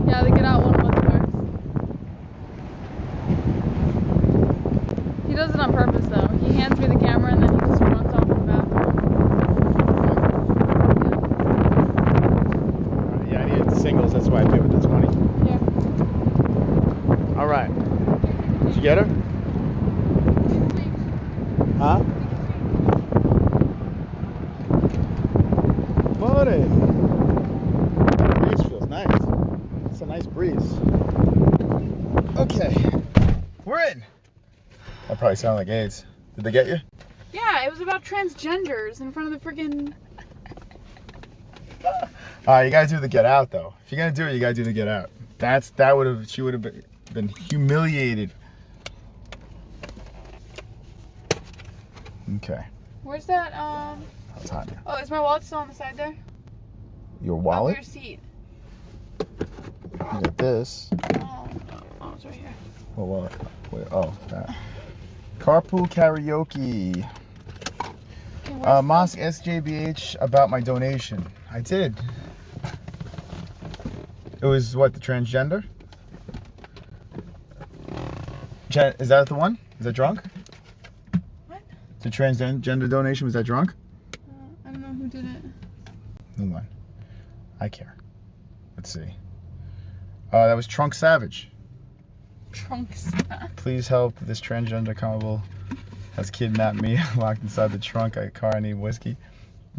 Yeah, they get out one of us first. He does it on purpose though. He hands me the camera and then he just runs off in the bathroom. Yeah, I needed singles, that's why I did with the 20. Yeah. Alright. Did you get her? Huh? Buddy. Breeze feels nice. It's a nice breeze. Okay. We're in. That probably sounded like AIDS. Did they get you? Yeah, it was about transgenders in front of the freaking. Alright, you gotta do the get out though. If you're gonna do it, you gotta do the get out. She would have been humiliated. Okay. Where's that? That's hot now. Oh, is my wallet still on the side there? Your Oh, wallet? your seat. You got this. Oh, it's right here. What wallet? Wait, oh, that. Carpool karaoke. Okay, where's Mosque SJBH about my donation. I did. It was what, the transgender? Is that the one? Is that drunk? What? The transgender donation, was that drunk? I don't know who did it. Who won? I care. Let's see. That was Trunk Savage. Trunks. Please help. This transgender couple has kidnapped me, locked inside the trunk of a car. I need whiskey.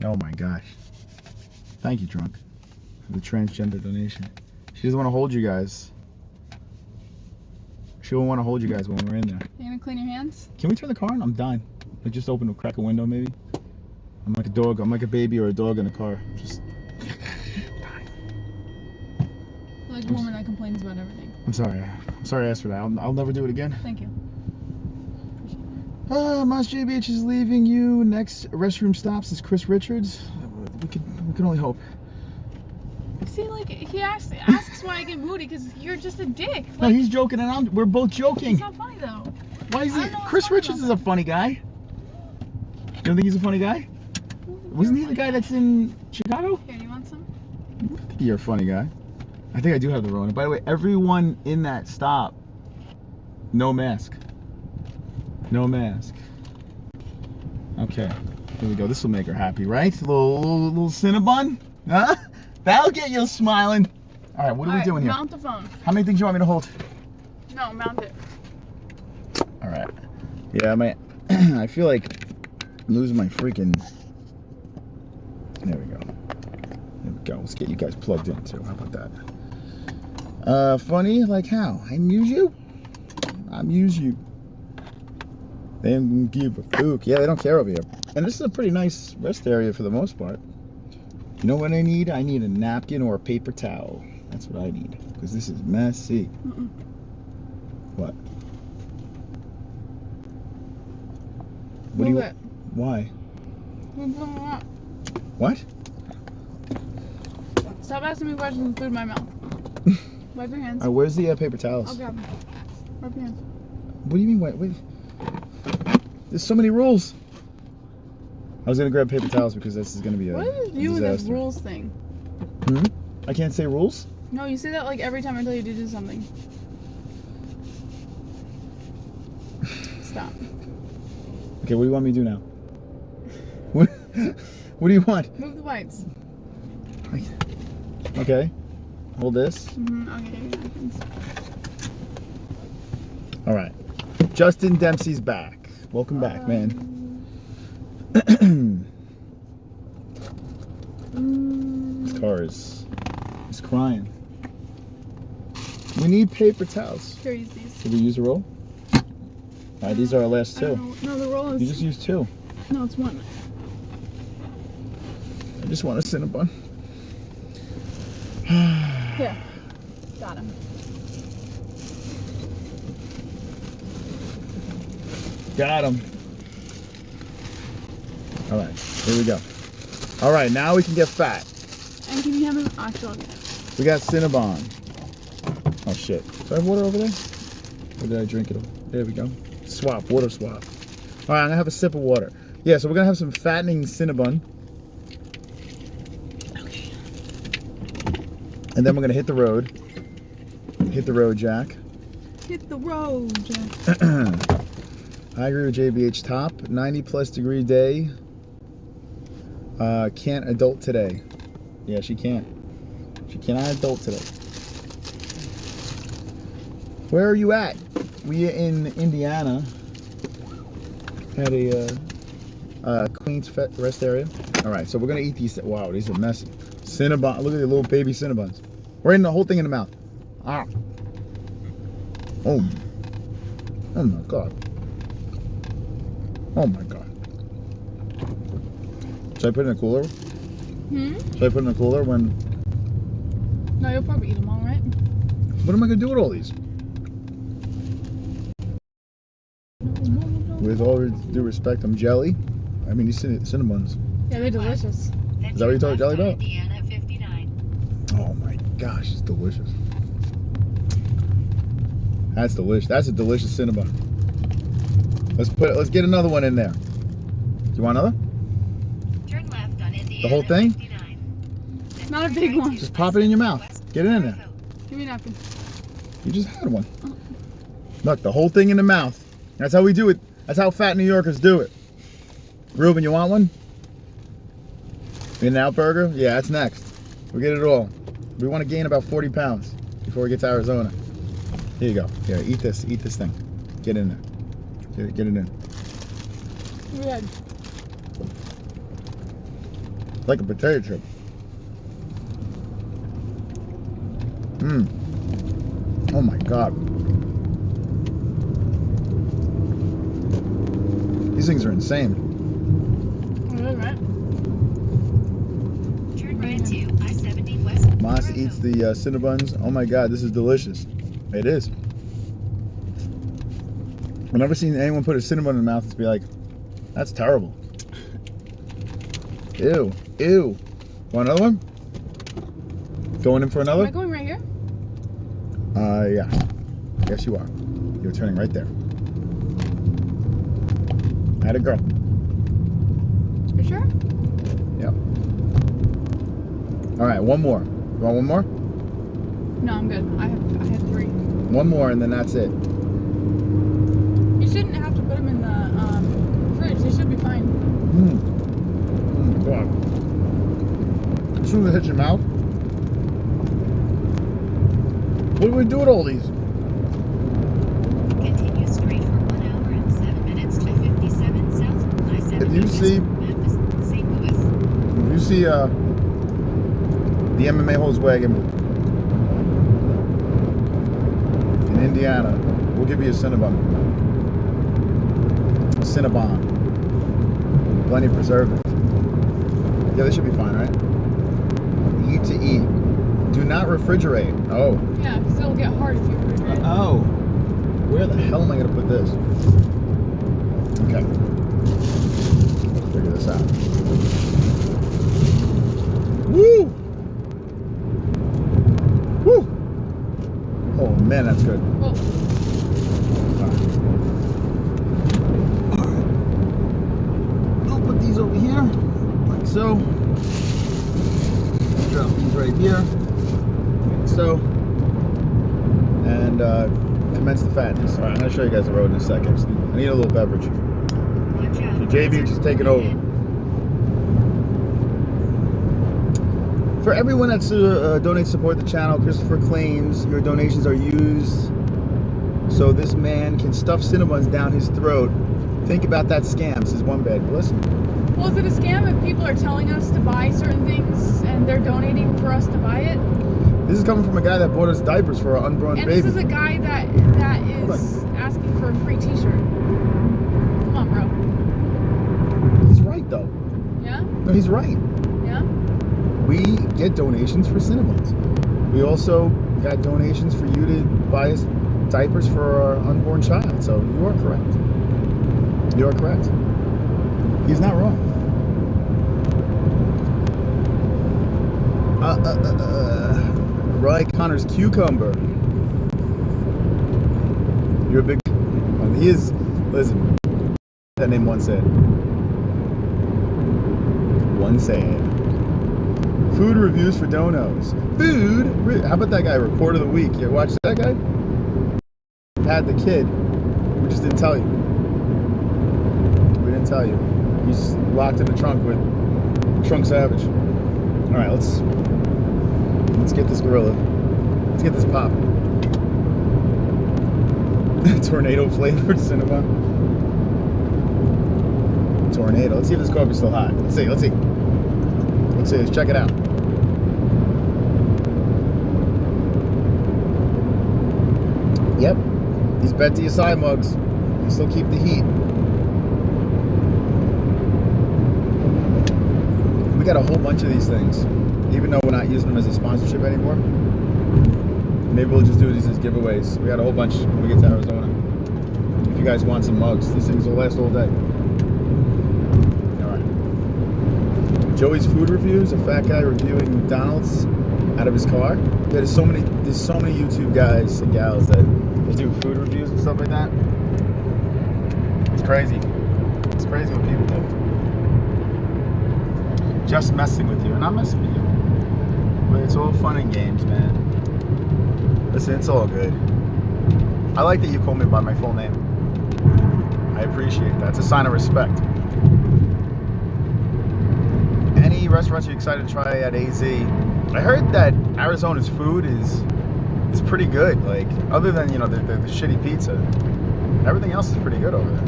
Oh my gosh. Thank you, Drunk, for the transgender donation. She doesn't want to hold you guys. She won't want to hold you guys when we're in there. You gonna clean your hands? Can we turn the car on? I'm dying. Like, just open or crack a window, maybe. I'm like a dog. I'm like a baby or a dog in a car. Just dying. Like a woman that complains about everything. I'm sorry. I'm sorry I asked for that. I'll never do it again. Thank you. Mas JBH is leaving you. Next restroom stops is Chris Richards. We can only hope. See, like, he asks why I get moody because you're just a dick. Like, No, he's joking and we're both joking. It's not funny though. Why is I he? don't know what's Chris funny Richards about is a funny guy. You don't think he's a funny guy? Wasn't he the guy that's in Chicago? Here, you want some? I think you're a funny guy. I think I do have the Rona. By the way, everyone in that stop, no mask. No mask. Okay, here we go. This will make her happy, right? A little Cinnabon? Huh? That'll get you smiling. All right, what are we doing here? Mount the phone. How many things do you want me to hold? No, mount it. All right. Yeah, I feel like I'm losing my freaking. There we go. There we go. Let's get you guys plugged in too. How about that? Funny? Like how? I amuse you? I amuse you. They don't give a fuck. Yeah, they don't care over here. And this is a pretty nice rest area for the most part. You know what I need? I need a napkin or a paper towel. That's what I need. Because this is messy. What? What do you? it. Why? What? Stop asking me questions and food in my mouth. Wipe your hands. Where's the paper towels? I'll grab them. Wipe your hands. What do you mean? Wait. There's so many rules. I was gonna grab paper towels because this is gonna be a What is you with this disaster. rules thing? I can't say rules? No, you say that like every time I tell you to do something. Stop. Okay, what do you want me to do now? What do you want? Move the wipes. Okay. Hold this. Okay, your napkins. All right. Justin Dempsey's back. Welcome back, man. This car is crying. We need paper towels. Here, use these. Did we use a roll? All right, these are our last I two. don't know. No, the roll is. You just used two. No, it's one. I just want a Cinnabon. Here. Got him. Got him. All right, here we go. All right, now we can get fat. And can you have him? Actually, I'll get it. We got Cinnabon. Oh shit. Do I have water over there? Or did I drink it all? There we go. Swap, water swap. All right, I'm gonna have a sip of water. Yeah, so we're gonna have some fattening Cinnabon. Okay. And then we're gonna hit the road. Hit the road, Jack. Hit the road, Jack. I agree with JBH. Top 90+ degree day. Can't adult today. Yeah, she can't. She cannot adult today. Where are you at? We in Indiana. At a Queens rest area. All right, so we're gonna eat these. Wow, these are messy. Cinnabon. Look at the little baby Cinnabons. We're in the whole thing in the mouth. Ah. Oh my god. Oh my god. Should I put it in a cooler? Should I put it in a cooler when... No, you'll probably eat them all, right? What am I going to do with all these? With all due respect, I'm jelly. I mean, these Cinnabons. Yeah, they're delicious. Is that what you talking jelly about? Indiana 59. Oh my gosh, it's delicious. That's delicious. That's a delicious Cinnabon. Let's get another one in there. Do you want another? Turn left on Indiana The whole thing? 59. Not a big one. Just pop it in your mouth. Get it in there. Give me a napkin. You just had one. Look, the whole thing in the mouth. That's how we do it. That's how fat New Yorkers do it. Ruben, you want one? In-N-Out burger? Yeah, that's next. We'll get it all. We want to gain about 40 pounds before we get to Arizona. Here you go. Here, eat this thing. Get in there. Get it in. Red. Like a potato chip. Oh my god. These things are insane. Good, right? Turn right to I-70 West. Mas eats the Cinnabons. Oh my god, this is delicious. It is. I've never seen anyone put a Cinnabon in the mouth and be like, that's terrible. Ew. Ew. Want another one? Going in for another? Am I going right here? Yeah. Yes, you are. You're turning right there. Atta girl. For sure? Yep. All right, one more. You want one more? No, I'm good. I have 3. One more, and then that's it. You shouldn't have to put them in the fridge. They should be fine. Go on. As soon as it hits your mouth. What do we do with all these? Continue straight for 1 hour and 7 minutes to 57 South I-70 If you see, Memphis, St. Louis. if you see the MMA-Holes wagon in Indiana, we'll give you a Cinnabon. Cinnabon. Plenty of preservatives. Yeah, they should be fine, right? Eat to eat. Do not refrigerate. Oh. Yeah, because it'll get hard if you refrigerate. Oh. Where the hell am I going to put this? Okay. Let's figure this out. Woo! Woo! Oh man, that's good. Oh, Alright. I'll put these over here, like so. Drop these right here, like so. And commence the fatness. Alright, I'm going to show you guys the road in a second. I need a little beverage. Watch out. So JB just taking over. For everyone that's donates support the channel, Christopher claims your donations are used so this man can stuff Cinnabons down his throat. Think about that scam, says one bed. Listen. well, is it a scam if people are telling us to buy certain things and they're donating for us to buy it? This is coming from a guy that bought us diapers for our unborn And baby. this is a guy that is asking for a free T-shirt. Come on, bro. He's right though. Yeah? No, he's right. Yeah? We get donations for Cinnabons. We also got donations for you to buy us diapers for our unborn child. So you are correct. You are correct. He's not wrong. Roy Connor's cucumber. You're a big. He is. Listen. That name one said. One said. Food reviews for donos. How about that guy? Report of the week. You watch that guy? Had the kid. We just didn't tell you. We didn't tell you. He's locked in the trunk with Trunk Savage. All right, let's get this gorilla. Let's get this pop. Tornado flavored Cinnabon. Tornado. Let's see if this coffee's still hot. Let's see. Let's see. Let's see. Let's check it out. Yep. These bed to your side mugs can still keep the heat. We got a whole bunch of these things, even though we're not using them as a sponsorship anymore. Maybe we'll just do these as giveaways. We got a whole bunch when we get to Arizona. If you guys want some mugs, these things will last all day. Alright. Joey's food reviews, a fat guy reviewing McDonald's out of his car. Yeah, there's so many YouTube guys and gals that they do food reviews and stuff like that. It's crazy. It's crazy what people do. Just messing with you, and I'm messing with you. But it's all fun and games, man. Listen, it's all good. I like that you call me by my full name. I appreciate that. It's a sign of respect. Any restaurants you're excited to try at AZ? I heard that Arizona's food is pretty good. Like, other than, you know, the shitty pizza, everything else is pretty good over there.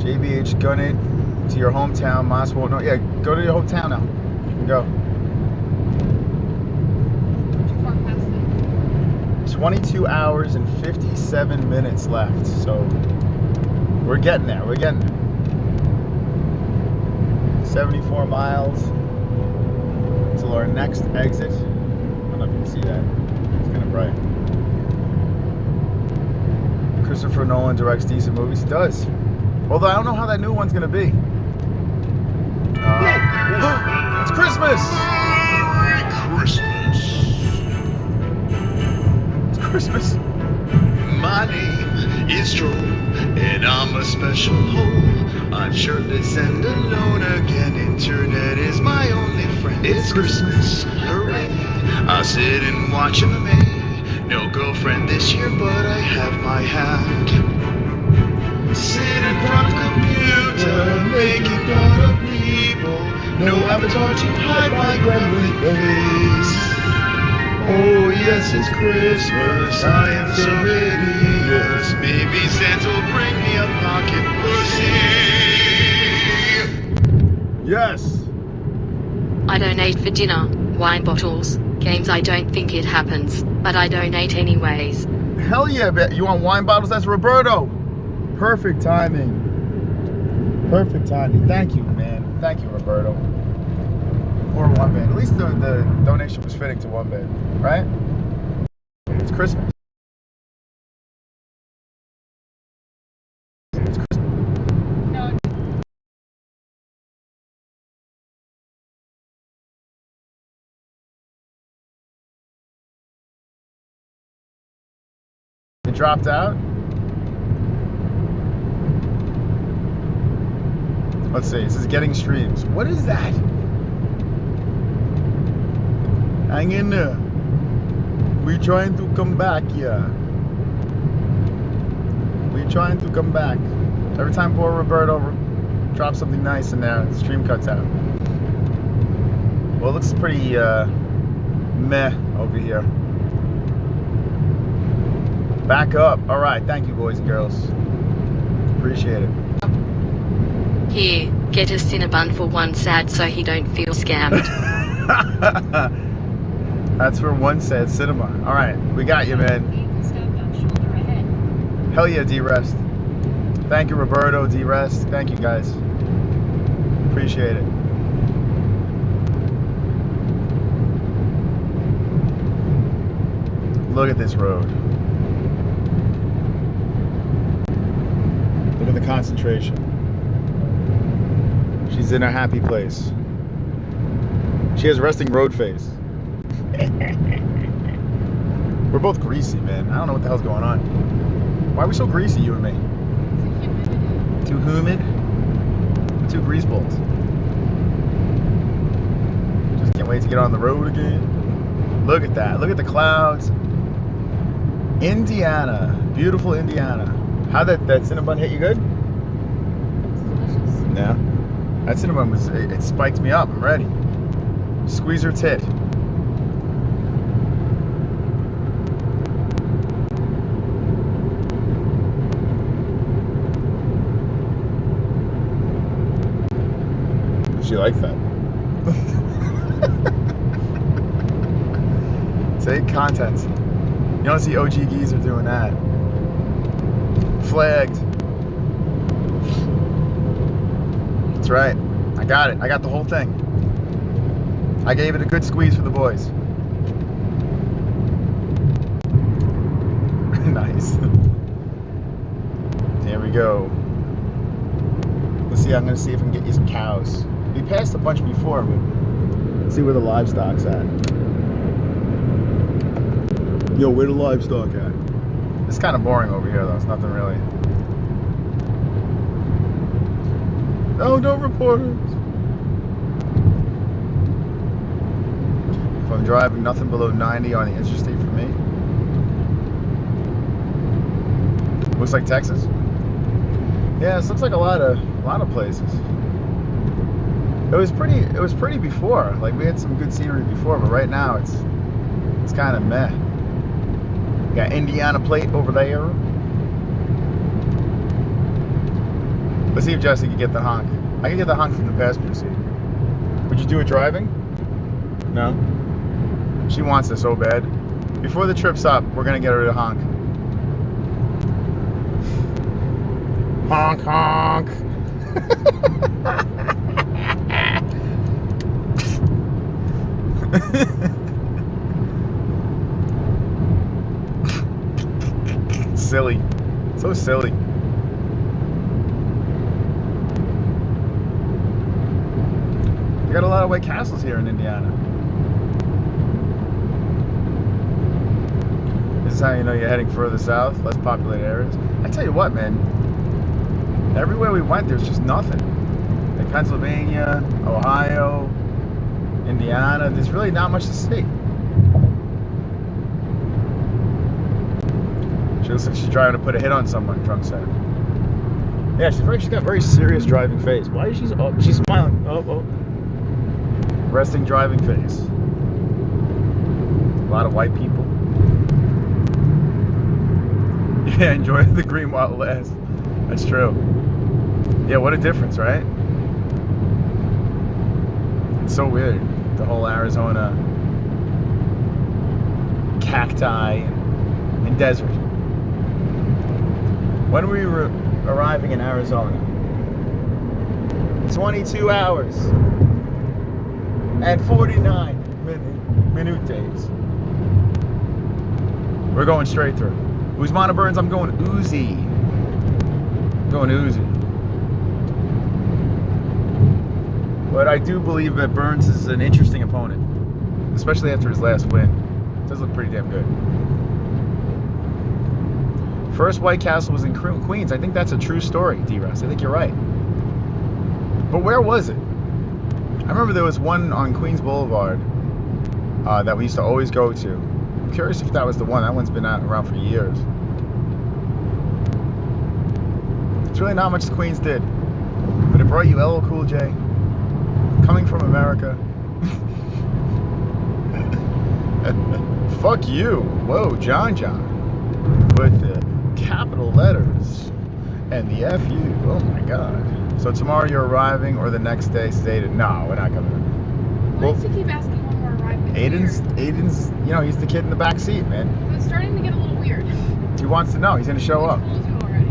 JBH, gun it to your hometown. Moss won't know. Yeah, go to your hometown now. You can go. Too far past it. 22 hours and 57 minutes left. So we're getting there. We're getting there. 74 miles until our next exit. I don't know if you can see that. It's kind of bright. Christopher Nolan directs decent movies. He does. Although I don't know how that new one's going to be. It's Christmas! Merry Christmas. It's Christmas. My name is Joel, and I'm a special hole. I'm shirtless and alone again. Internet is my only friend. It's Christmas, hooray! I sit and watch MMA. No girlfriend this year, but I have my hand. Sit in front of computer, making fun of people. No avatar to hide my gremlin face. Oh yes, it's Christmas, I am so hideous. Maybe Santa will bring me a pocket pussy. Yes. I donate for dinner, wine bottles, games. I don't think it happens, but I donate anyways. Hell yeah, you want wine bottles? That's Roberto. Perfect timing. Perfect timing. Thank you, man. Thank you, Roberto. Or one bed. At least the donation was fitting to one bed, right? It's Christmas. It's Christmas. No. It dropped out. Let's see. It says getting streams. What is that? Hang in there. We trying to come back, yeah. We trying to come back. Every time poor Roberto drops something nice in there, the stream cuts out. Well, it looks pretty meh over here. Back up. All right. Thank you, boys and girls. Appreciate it. Here, get a Cinnabon for one sad so he don't feel scammed. That's for one sad cinema. All right, we got you, man. Hell yeah, D-Rest. Thank you, Roberto, D-Rest. Thank you, guys. Appreciate it. Look at this road. Look at the concentration. She's in a happy place. She has resting road face. We're both greasy, man. I don't know what the hell's going on. Why are we so greasy, you and me? Too humid? Two grease balls. Just can't wait to get on the road again. Look at that. Look at the clouds. Indiana. Beautiful Indiana. How'd that Cinnabon hit you good? Yeah. That Cinnabon was, it spiked me up. I'm ready. Squeeze her tit. She likes that. Say content. You don't see OG geezer doing that. Flagged. That's right. I got it. I got the whole thing. I gave it a good squeeze for the boys. Nice. Here we go. Let's see. I'm gonna see if I can get you some cows. We passed a bunch before, but let's see where the livestock's at. Yo, where the livestock at? It's kind of boring over here, though. It's nothing really. Oh, no reporters. If I'm driving nothing below 90 on the interstate for me. Looks like Texas. Yeah, this looks like a lot of places. It was pretty before. Like we had some good scenery before, but right now it's kind of meh. Got Indiana plate over there. Let's see if Jessie can get the honk. I can get the honk from the passenger seat. Would you do it driving? No? She wants it so bad. Before the trip's up, we're gonna get her to honk. Honk honk. So silly. We got a lot of White Castles here in Indiana. This is how you know you're heading further south, less populated areas. I tell you what, man. Everywhere we went, there's just nothing. Like Pennsylvania, Ohio, Indiana, there's really not much to see. She looks like she's trying to put a hit on someone, Trump said. Yeah, she's got a very serious driving face. Why is she's smiling? Oh. Resting driving face. A lot of white people. Yeah, enjoy the green while it lasts. That's true. Yeah, what a difference, right? It's so weird. The whole Arizona cacti and desert. When we were arriving in Arizona, 22 hours and 49 minutes. We're going straight through. Usmana Burns, I'm going Uzi. But I do believe that Burns is an interesting opponent, especially after his last win. It does look pretty damn good. First White Castle was in Queens. I think that's a true story, D-Russ. I think you're right. But where was it? I remember there was one on Queens Boulevard that we used to always go to. I'm curious if that was the one. That one's been around for years. It's really not much Queens did. But it brought you LL Cool J. Coming from America. Fuck you. Whoa, John. With the capital letters and the FU. Oh my God. So tomorrow you're arriving, or the next day stated? No, we're not coming. Why does he keep asking when we're arriving? Aiden's, you know, he's the kid in the back seat, man. It's starting to get a little weird. He wants to know. He's gonna show up. I told you already.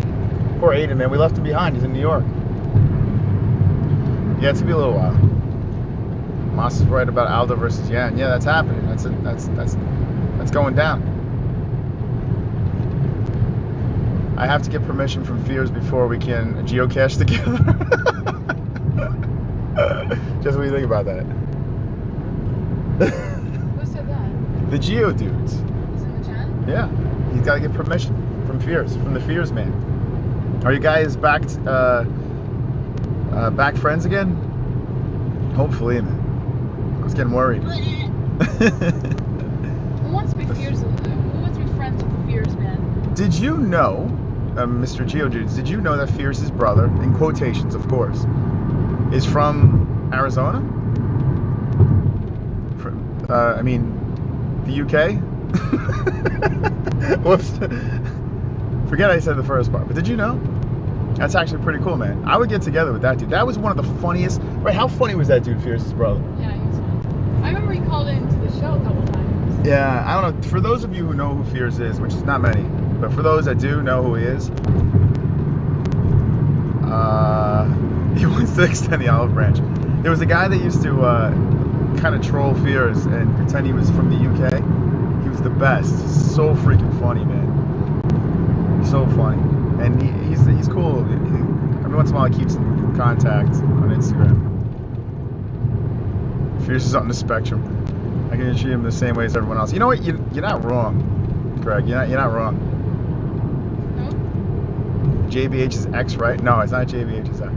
Poor Aiden, man. We left him behind. He's in New York. Yeah, it's gonna be a little while. Moss is right about Aldo versus Yan. Yeah, that's happening. That's going down. I have to get permission from Fears before we can geocache together. Just what do you think about that? Who said that? The Geo dudes. Is in the chat? Yeah, he's got to get permission from Fears, from the Fears man. Are you guys back friends again? Hopefully, man. I was getting worried. Who wants to be Fears? Who wants to be friends with the Fears man? Did you know, Mr. Geodudes, did you know that Fierce's brother, in quotations of course, is from Arizona? I mean, the UK? Whoops. Forget I said the first part, but did you know? That's actually pretty cool, man. I would get together with that dude. That was one of the funniest. Right, how funny was that dude, Fierce's brother? Yeah, he was fun. I remember he called into the show a couple times. Yeah, I don't know. For those of you who know who Fierce is, which is not many, but for those that do know who he is, he wants to extend the olive branch. There was a guy that used to kind of troll Fears and pretend he was from the UK. He was the best. So freaking funny, man. So funny. And he's cool. Every once in a while he keeps in contact on Instagram. Fears is on the spectrum. I can treat him the same way as everyone else. You know what? You're not wrong, Greg. You're not wrong. No? JBH's ex, right? No, it's not JBH's ex.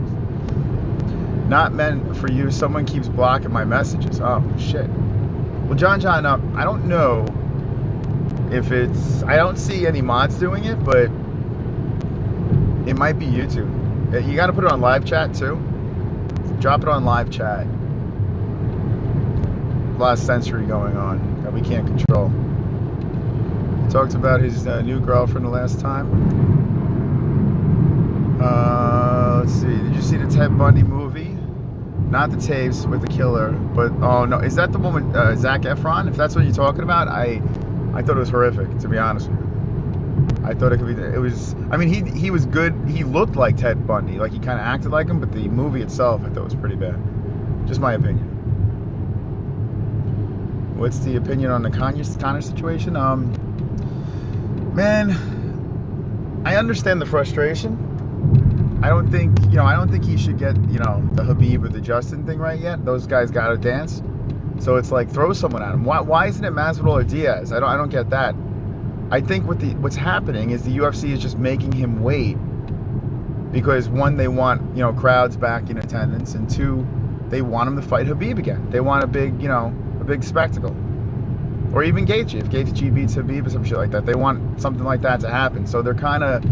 Not meant for you. Someone keeps blocking my messages. Oh, shit. Well, John, I don't know if it's... I don't see any mods doing it, but it might be YouTube. You got to put it on live chat, too. Drop it on live chat. A lot of censoring going on that we can't control. He talked about his new girlfriend the last time. Let's see. Did you see the Ted Bundy movie? Not the tapes with the killer, but oh no, is that the one with Zac Efron? If that's what you're talking about, I thought it was horrific, to be honest with you. I thought it could be. It was. I mean, he was good. He looked like Ted Bundy, like he kind of acted like him, but the movie itself, I thought was pretty bad. Just my opinion. What's the opinion on the Connor situation? Man, I understand the frustration. I don't think, I don't think he should get, the Khabib or the Justin thing right yet. Those guys gotta dance. So it's like, throw someone at him. Why isn't it Masvidal or Diaz? I don't get that. I think what's happening is the UFC is just making him wait because one, they want, crowds back in attendance, and two, they want him to fight Khabib again. They want a big, a big spectacle. Or even Gaethje. If Gaethje beats Khabib or some shit like that, they want something like that to happen. So they're kind of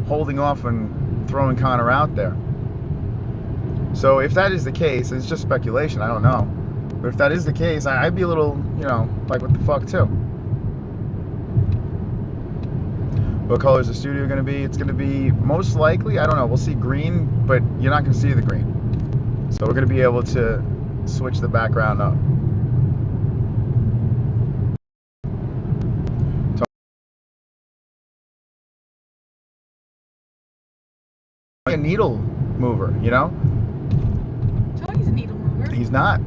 holding off and throwing Conor out there. So if that is the case, it's just speculation, I don't know. But if that is the case, I'd be a little, like, what the fuck, too. What color is the studio going to be? It's going to be, most likely, I don't know, we'll see green, but you're not going to see the green. So we're going to be able to switch the background up. A needle mover, Tony's a needle mover. He's not.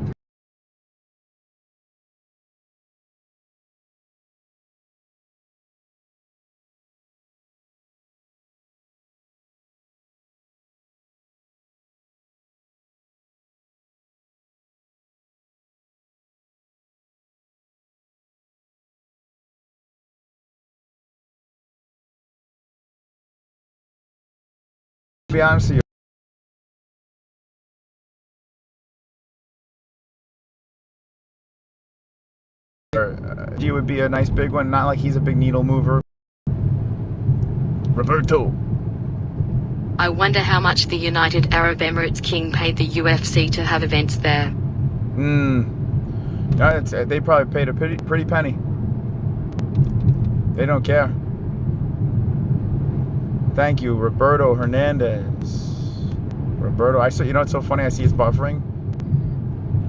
To be honest with you, he would be a nice big one. Not like he's a big needle mover. Roberto. I wonder how much the United Arab Emirates king paid the UFC to have events there. They probably paid a pretty penny. They don't care. Thank you, Roberto Hernandez. Roberto, I saw. It's so funny. I see it's buffering.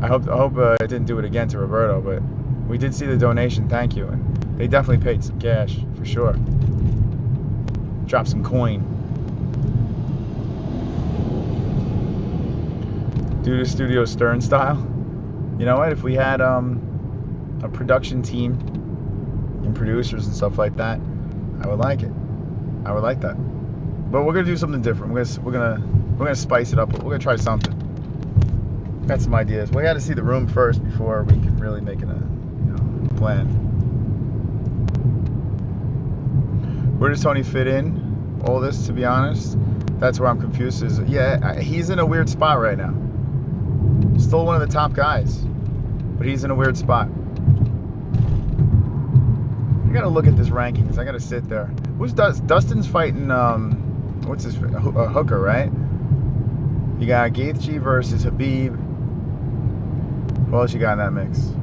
I hope it didn't do it again to Roberto, but we did see the donation. Thank you, and they definitely paid some cash for sure. Drop some coin. Do the Studio Stern style. You know what? If we had a production team and producers and stuff like that, I would like it. I would like that. But we're gonna do something different. We're gonna spice it up. We're gonna try something. Got some ideas. We got to see the room first before we can really make it a plan. Where does Tony fit in all this? To be honest, that's where I'm confused. He's in a weird spot right now. Still one of the top guys, but he's in a weird spot. I gotta look at this rankings. I gotta sit there. Dustin's fighting? What's his Hooker, right? You got Gaethje versus Khabib. What else you got in that mix?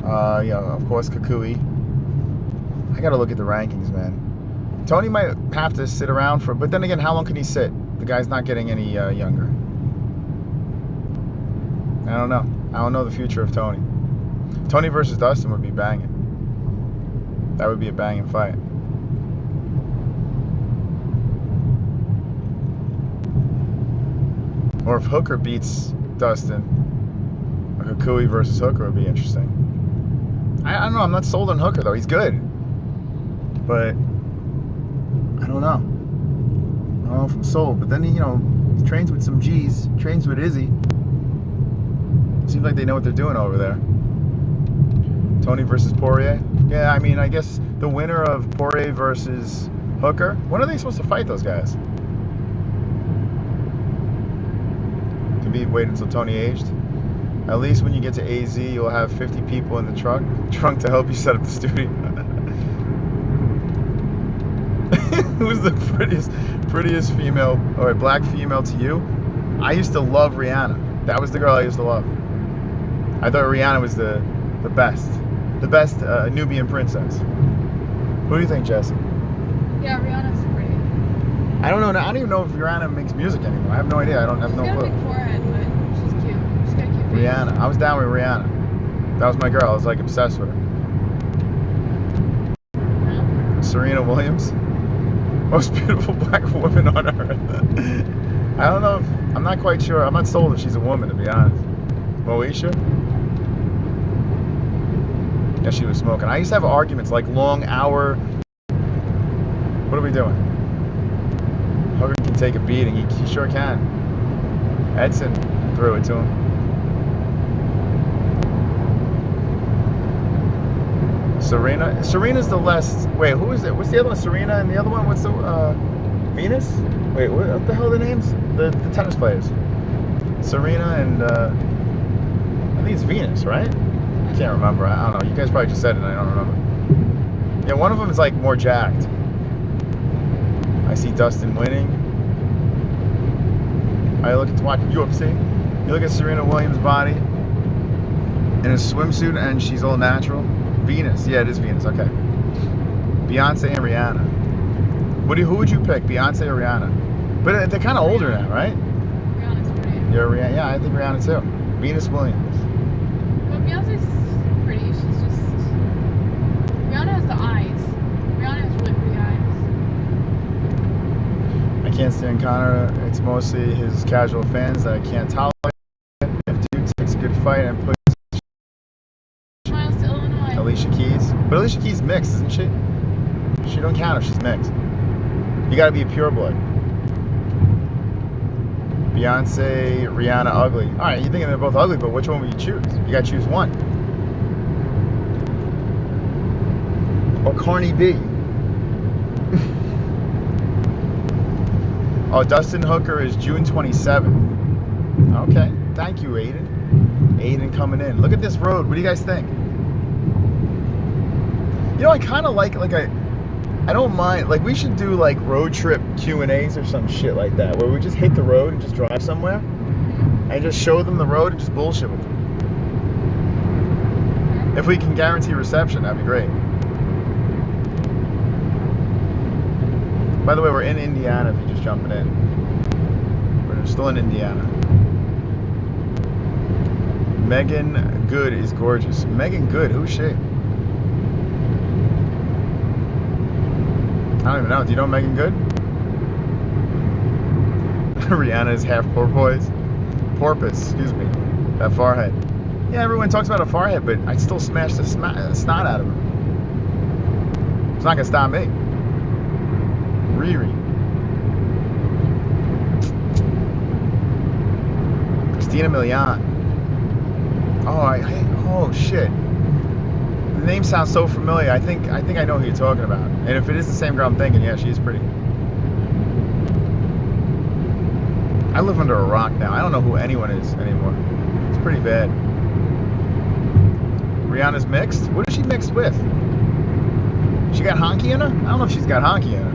Of course, Kukui. I gotta look at the rankings, man. Tony might have to sit around but then again, how long can he sit? The guy's not getting any younger. I don't know. I don't know the future of Tony. Tony versus Dustin would be banging. That would be a banging fight. Or if Hooker beats Dustin, Kukui versus Hooker would be interesting. I don't know. I'm not sold on Hooker, though. He's good. But I don't know. I don't know if I'm sold. But then, he trains with some G's. Trains with Izzy. Seems like they know what they're doing over there. Tony versus Poirier. Yeah, I mean, I guess the winner of Poirier versus Hooker. When are they supposed to fight those guys? Khabib wait until Tony aged. At least when you get to AZ, you'll have 50 people in the trunk to help you set up the studio. Who's the prettiest female, or black female to you? I used to love Rihanna. That was the girl I used to love. I thought Rihanna was the best Nubian princess. Who do you think, Jessie? Yeah, Rihanna's pretty. I don't know. I don't even know if Rihanna makes music anymore. I have no idea. I have no clue. She's got a big forehead, but she's cute. She's got a cute face. Rihanna. I was down with Rihanna. That was my girl. I was like obsessed with her. Serena Williams. Most beautiful black woman on earth. I don't know. I'm not quite sure. I'm not sold if she's a woman, to be honest. Moesha? Yeah, she was smoking. I used to have arguments, like long hour What are we doing? Hooker can take a beating. He sure can. Edson threw it to him. Serena's the less. Wait, who is it? What's the other one? Serena and the other one? What's the Venus? Wait, what the hell are the names? The tennis players. Serena and I think it's Venus, right? I can't remember. I don't know. You guys probably just said it and I don't remember. Yeah, one of them is like more jacked. I see Dustin winning. I look at watch UFC. You look at Serena Williams' body in a swimsuit and she's all natural. Venus, yeah, it is Venus. Okay. Beyonce and Rihanna. Who would you pick, Beyonce or Rihanna? But they're kind of older now, right? Rihanna's pretty. You're Rihanna, yeah, I think Rihanna too. Venus Williams. But Beyonce's pretty. She's just. Rihanna has the eyes. Rihanna has really pretty eyes. I can't stand Conor. It's mostly his casual fans that I can't tolerate. If dude takes a good fight and puts Miles to Illinois. Alicia Keys. But Alicia Keys mixed, isn't she? She don't count if she's mixed. You gotta be a pure blood. Beyonce, Rihanna, ugly. Alright, you're thinking they're both ugly, but which one would you choose? You gotta choose one. Or Cardi B. Oh, Dustin Hooker is June 27th. Okay, thank you, Aiden. Aiden coming in. Look at this road. What do you guys think? You know, I kind of like I don't mind. Like, we should do like road trip Q&As or some shit like that, where we just hit the road and just drive somewhere and just show them the road and just bullshit with them. If we can guarantee reception, that'd be great. By the way, we're in Indiana if you're just jumping in. We're still in Indiana. Megan Good is gorgeous. Megan Good, who's she? I don't even know. Do you know Megan Good? Rihanna is half porpoise. Porpoise, excuse me. That forehead. Yeah, everyone talks about a forehead, but I still smash the snot out of her. It's not gonna stop me. Riri. Christina Milian. Oh shit. The name sounds so familiar. I think I know who you're talking about. And if it is the same girl I'm thinking, yeah, she is pretty. I live under a rock now. I don't know who anyone is anymore. It's pretty bad. Rihanna's mixed? What is she mixed with? She got honky in her? I don't know if she's got honky in her.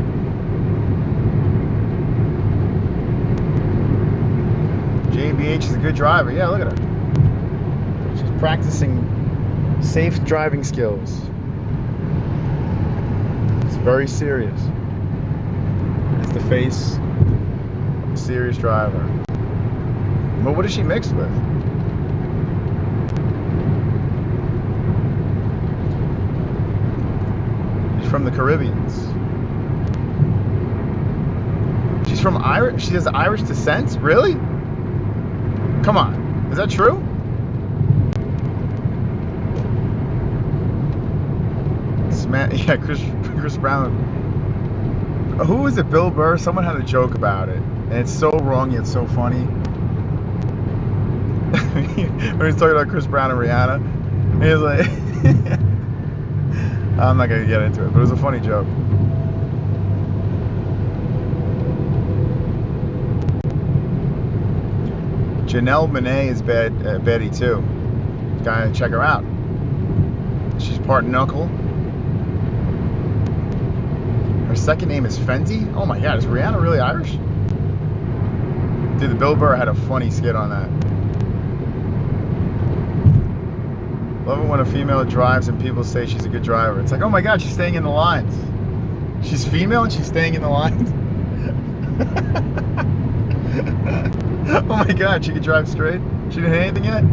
JBH is a good driver. Yeah, look at her. She's practicing safe driving skills. It's very serious. It's the face of a serious driver. But what is she mixed with? She's from the Caribbean. She's from Irish. She has Irish descent? Really? Come on. Is that true? Yeah, Chris Brown. Who was it? Bill Burr? Someone had a joke about it, and it's so wrong yet so funny. When he's talking about Chris Brown and Rihanna, he was like, I'm not gonna get into it, but it was a funny joke. Janelle Monáe is Betty too. Gotta check her out. She's part knuckle. Her second name is Fenty? Oh my god, is Rihanna really Irish? Dude, the Bill Burr had a funny skit on that. Love it when a female drives and people say she's a good driver. It's like, oh my god, she's staying in the lines. She's female and she's staying in the lines. Oh my god, she could drive straight? She didn't hit anything yet?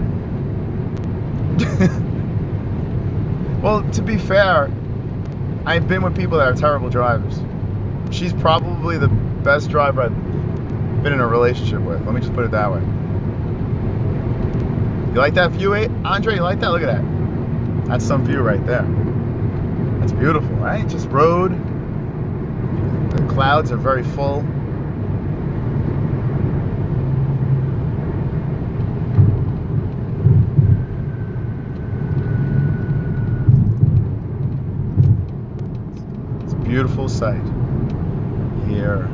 Well, to be fair, I've been with people that are terrible drivers. She's probably the best driver I've been in a relationship with. Let me just put it that way. You like that view, Andre? You like that? Look at that. That's some view right there. That's beautiful, right? Just road. clouds are very full. It's a beautiful sight here.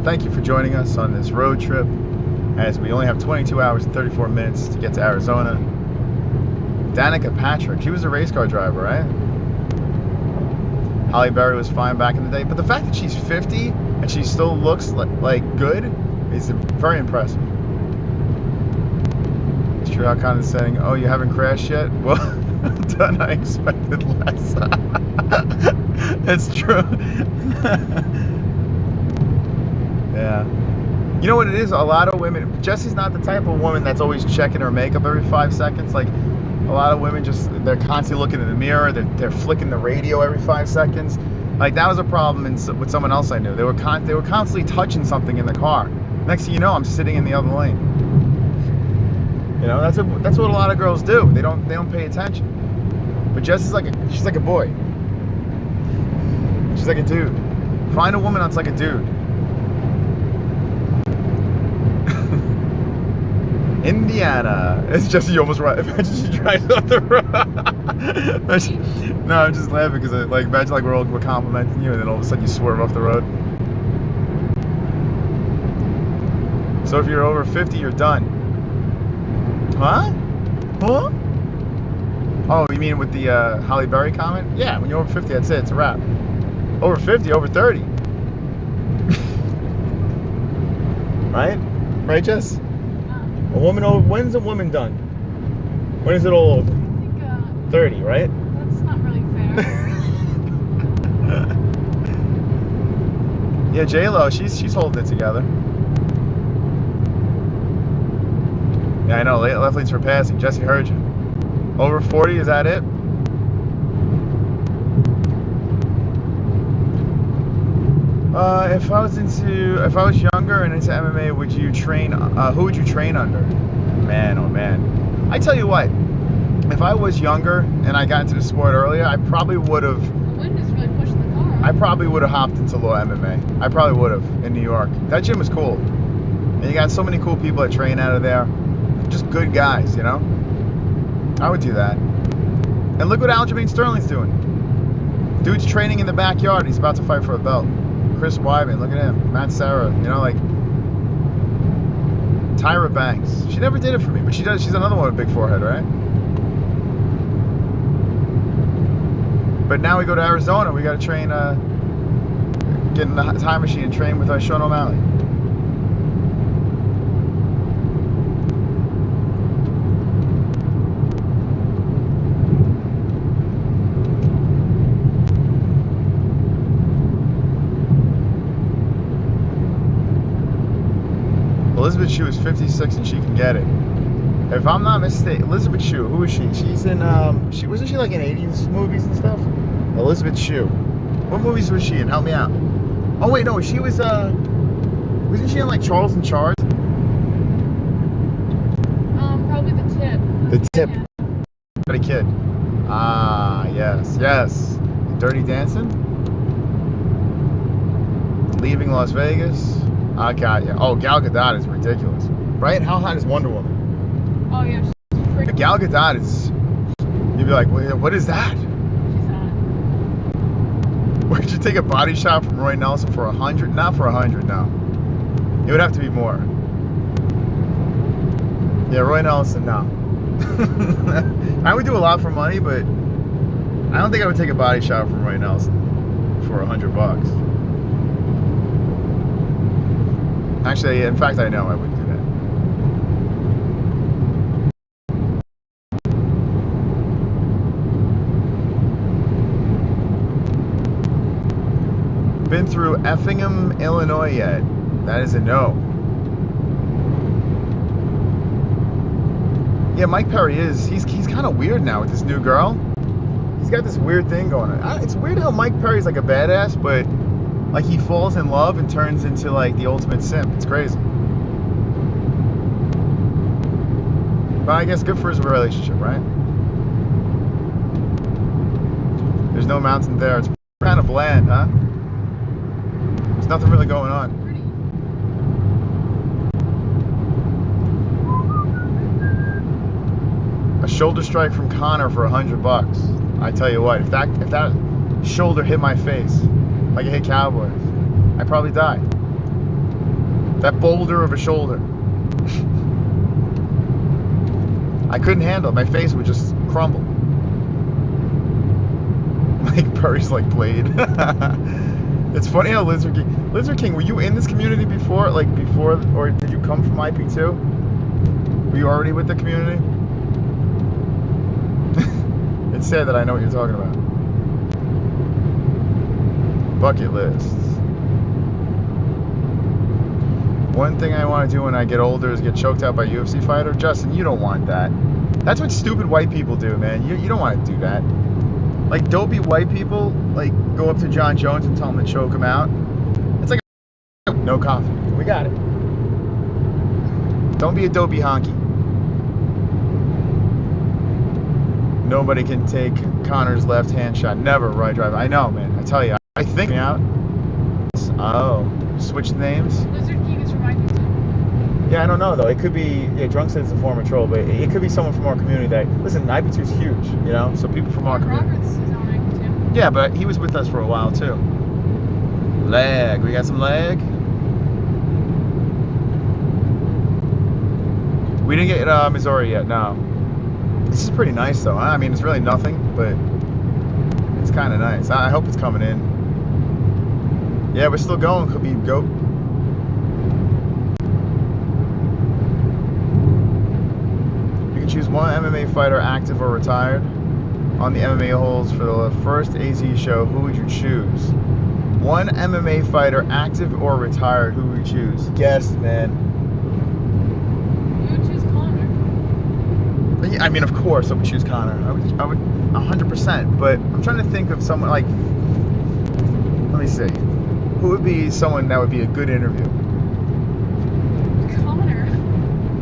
Thank you for joining us on this road trip, as we only have 22 hours and 34 minutes to get to Arizona. Danica Patrick, she was a race car driver, right? Halle Berry was fine back in the day, but the fact that she's 50 and she still looks like good is very impressive. It's true how condescending. Oh, you haven't crashed yet? Well, done. I expected less. It's true. Yeah. You know what it is? A lot of women. Jessie's not the type of woman that's always checking her makeup every 5 seconds. Like, a lot of women they're constantly looking in the mirror. They're flicking the radio every 5 seconds. Like, that was a problem with someone else I knew. They were constantly touching something in the car. Next thing you know, I'm sitting in the other lane. You know, that's what a lot of girls do. They don't pay attention. But Jessie's she's like a boy. She's like a dude. Find a woman that's like a dude. Indiana. It's just you almost right. Imagine she drives off the road. No, I'm just laughing because imagine we're complimenting you and then all of a sudden you swerve off the road. So if you're over 50, you're done. Huh? Huh? Oh, you mean with the Halle Berry comment? Yeah, when you're over 50, that's it. It's a wrap. Over 50, over 30. Right? Right, Jess? A woman over. When's a woman done? When is it all over? I think 30, right? that's not really fair. Yeah, J-Lo, she's holding it together. Yeah, I know. Left lanes for passing. Jessie heard you. Over 40, is that it? If I was younger and into MMA, would you train? Who would you train under? Man, oh man. I tell you what, if I was younger and I got into the sport earlier, I probably would have. The wind is really pushing the car. I probably would have hopped into low MMA. I probably would have in New York. That gym was cool, and you got so many cool people that train out of there. Just good guys, you know. I would do that. And look what Aljamain Sterling's doing. Dude's training in the backyard. He's about to fight for a belt. Chris Weidman, look at him. Matt Serra, you know, Tyra Banks. She never did it for me, but she does. She's another one with a big forehead, right? But now we go to Arizona. We got to train, get in the time machine and train with Sean O'Malley. Elizabeth Shue is 56 and she can get it. If I'm not mistaken, Elizabeth Shue, who is she? She's in, wasn't she like in 80s movies and stuff? Elizabeth Shue. What movies was she in? Help me out. Oh wait, no, she was, wasn't she in like Charles in Charge? Probably The Tip. The Tip. Yeah. Got a kid. Ah, yes. Dirty Dancing? Leaving Las Vegas? I got you. Oh, Gal Gadot is ridiculous. Right? How hot is Wonder Woman? Oh, yeah. She's freaking. Gal Gadot is... You'd be like, what is that? She's hot. Would you take a body shot from Roy Nelson for 100? Not for 100, no. It would have to be more. Yeah, Roy Nelson, no. I would do a lot for money, but I don't think I would take a body shot from Roy Nelson for $100. Actually, in fact, I know I wouldn't do that. Been through Effingham, Illinois yet? That is a no. Yeah, Mike Perry he's kind of weird now with this new girl. He's got this weird thing going on. It's weird how Mike Perry's like a badass, but like he falls in love and turns into like the ultimate simp. It's crazy. But I guess good for his relationship, right? There's no mountain there. It's kind of bland, huh? nothing really going on. Pretty. A shoulder strike from Connor for $100. I tell you what, if that shoulder hit my face like it hit Cowboys, I'd probably die. That boulder of a shoulder. I couldn't handle it. My face would just crumble. Like Perry's like Blade. It's funny how Lizard King, were you in this community before? Like before, or did you come from IP2? Were you already with the community? It's sad that I know what you're talking about. Bucket lists. One thing I want to do when I get older is get choked out by a UFC fighter. Justin, you don't want that. That's what stupid white people do, man. You don't want to do that. Like dopey white people, like go up to John Jones and tell him to choke him out. It's like no coffee. We got it. Don't be a dopey honky. Nobody can take Connor's left hand shot. Never, right drive. I know, man. I tell you. I think out. Oh, switch names. Lizard King is from IP2. Yeah, I don't know though. It could be. Yeah, Drunk says it's a former troll, but it could be someone from our community that. Listen, IP2 is huge, you know. So people from our community. Roberts is on IP2. Yeah, but he was with us for a while too. Lag. We got some lag. We didn't get Missouri yet. No. This is pretty nice though. I mean, it's really nothing, but it's kind of nice. I hope it's coming in. Yeah, we're still going. KHABIB, go. You can choose one MMA fighter, active or retired, on the MMA-Holes for the first AZ show. Who would you choose? One MMA fighter, active or retired. Who would you choose? Guess, man. You would choose Connor. I mean, of course, I would choose Connor. I would 100%. But I'm trying to think of someone like. Let me see. Who would be someone that would be a good interview? Connor.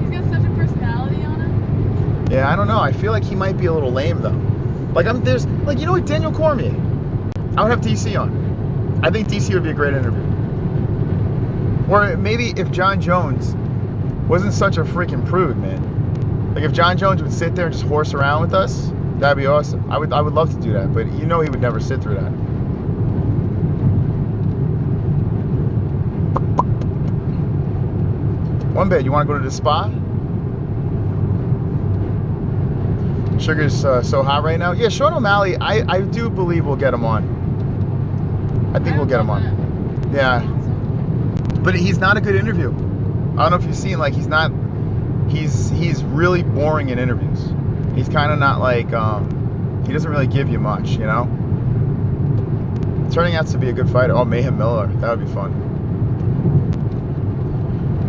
He's got such a personality on him. Yeah, I don't know. I feel like he might be a little lame though. Like there's like, you know what, Daniel Cormier. I would have DC on. I think DC would be a great interview. Or maybe if John Jones wasn't such a freaking prude, man. Like if John Jones would sit there and just horse around with us, that'd be awesome. I would love to do that, but you know he would never sit through that. One bed, you want to go to the spa? Sugar's so hot right now. Yeah, Sean O'Malley, I do believe we'll get him on. I think we'll get him on. Yeah. But he's not a good interview. I don't know if you've seen, like, he's really boring in interviews. He's kind of not like, he doesn't really give you much, you know? Turning out to be a good fighter. Oh, Mayhem Miller, that would be fun.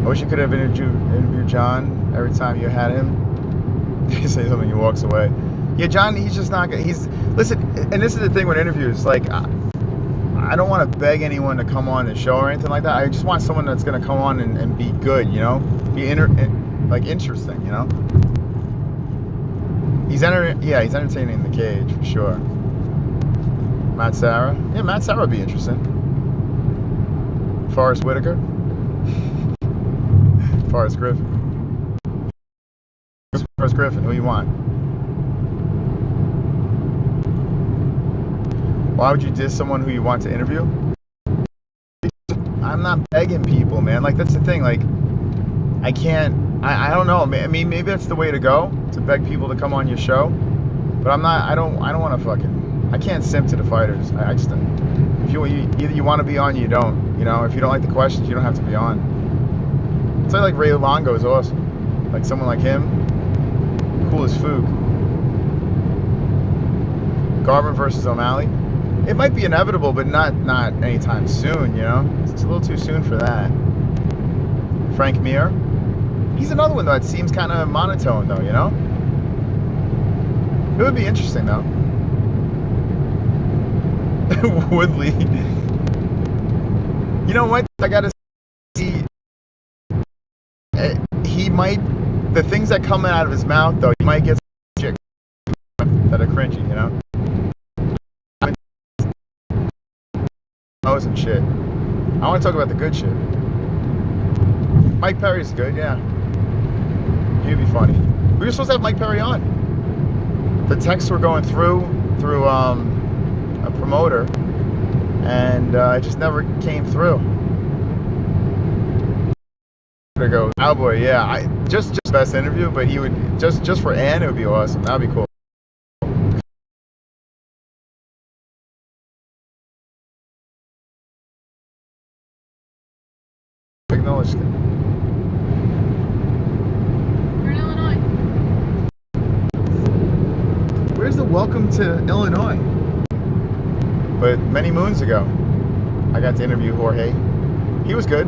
I wish you could have interviewed John every time you had him. He says something, he walks away. Yeah, John, he's just not good. Listen, and this is the thing with interviews. Like, I don't want to beg anyone to come on the show or anything like that. I just want someone that's going to come on and be good, you know? Be interesting, you know? He's entertaining in the cage, for sure. Matt Sarah. Yeah, Matt Sarah would be interesting. Forrest Whitaker. Forrest Griffin. Forrest Griffin, who you want? Why would you diss someone who you want to interview? I'm not begging people, man. Like, that's the thing. Like, I can't. I don't know. I mean, maybe that's the way to go, to beg people to come on your show. But I'm not. I don't want to fucking. I can't simp to the fighters. I just. If either you want to be on, you don't. You know, if you don't like the questions, you don't have to be on. It's like Ray Longo is awesome. Like someone like him, cool as Fook. Garvin versus O'Malley. It might be inevitable, but not anytime soon, you know? It's a little too soon for that. Frank Mir. He's another one, though, that seems kind of monotone, though, you know? It would be interesting, though. Woodley. You know what? I gotta see. He might. The things that come out of his mouth, though, he might get some chicks that are cringy, you know? Nose and shit. I want to talk about the good shit. Mike Perry's good, yeah. He'd be funny. We were supposed to have Mike Perry on. The texts were going through a promoter, and it just never came through. There goes Cowboy. Yeah, just best interview, but he would just for Ann, it would be awesome. That'd be cool. Acknowledged it. You're in Illinois. Where's the welcome to Illinois? But many moons ago, I got to interview Jorge. He was good.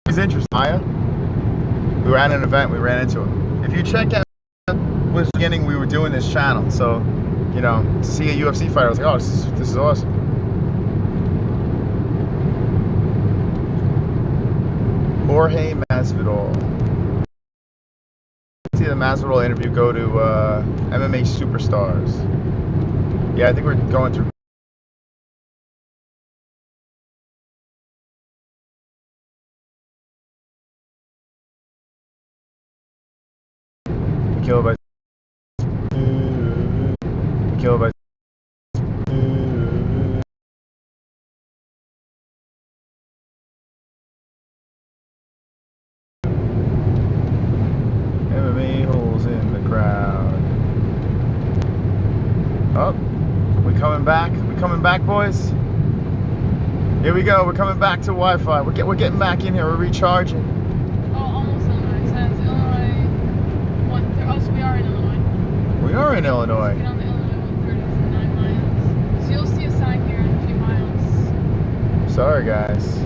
He's interesting. Maya. We were at an event. We ran into him. If you check out was the beginning, we were doing this channel. So, you know, to see a UFC fighter, I was like, oh, this is awesome. Jorge Masvidal. See the Masvidal interview. Go to MMA Superstars. Yeah, I think we're going through. Kilobyte. Kilobyte. MMA-Holes in the crowd. Oh, we coming back? We coming back, boys? Here we go. We're coming back to Wi-Fi. We're getting back in here. We're recharging. Oh, almost Illinois. It says Illinois. So we are in Illinois. We are in Illinois. Get on the Illinois 130 for 9 miles. So you'll see a sign here in a few miles. Sorry, guys.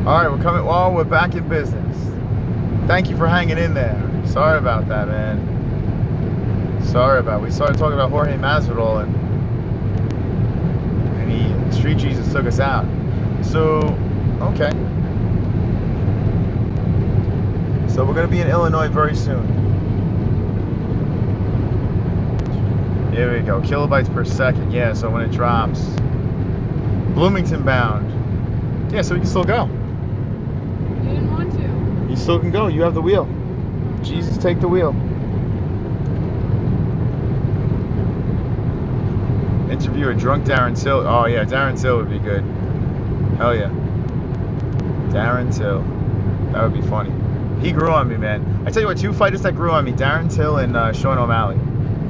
All right, we're coming. Well, we're back in business. Thank you for hanging in there. Sorry about that, man. Sorry about. We started talking about Jorge Masvidal, and Street Jesus took us out. So, okay. So we're gonna be in Illinois very soon. Here we go. Kilobytes per second. Yeah. So when it drops, Bloomington bound. Yeah. So we can still go. You didn't want to. You still can go. You have the wheel. Jesus, take the wheel. Interview a drunk Darren Till. Oh yeah, Darren Till would be good. Hell yeah. Darren Till. That would be funny. He grew on me, man. I tell you what, two fighters that grew on me, Darren Till and Sean O'Malley.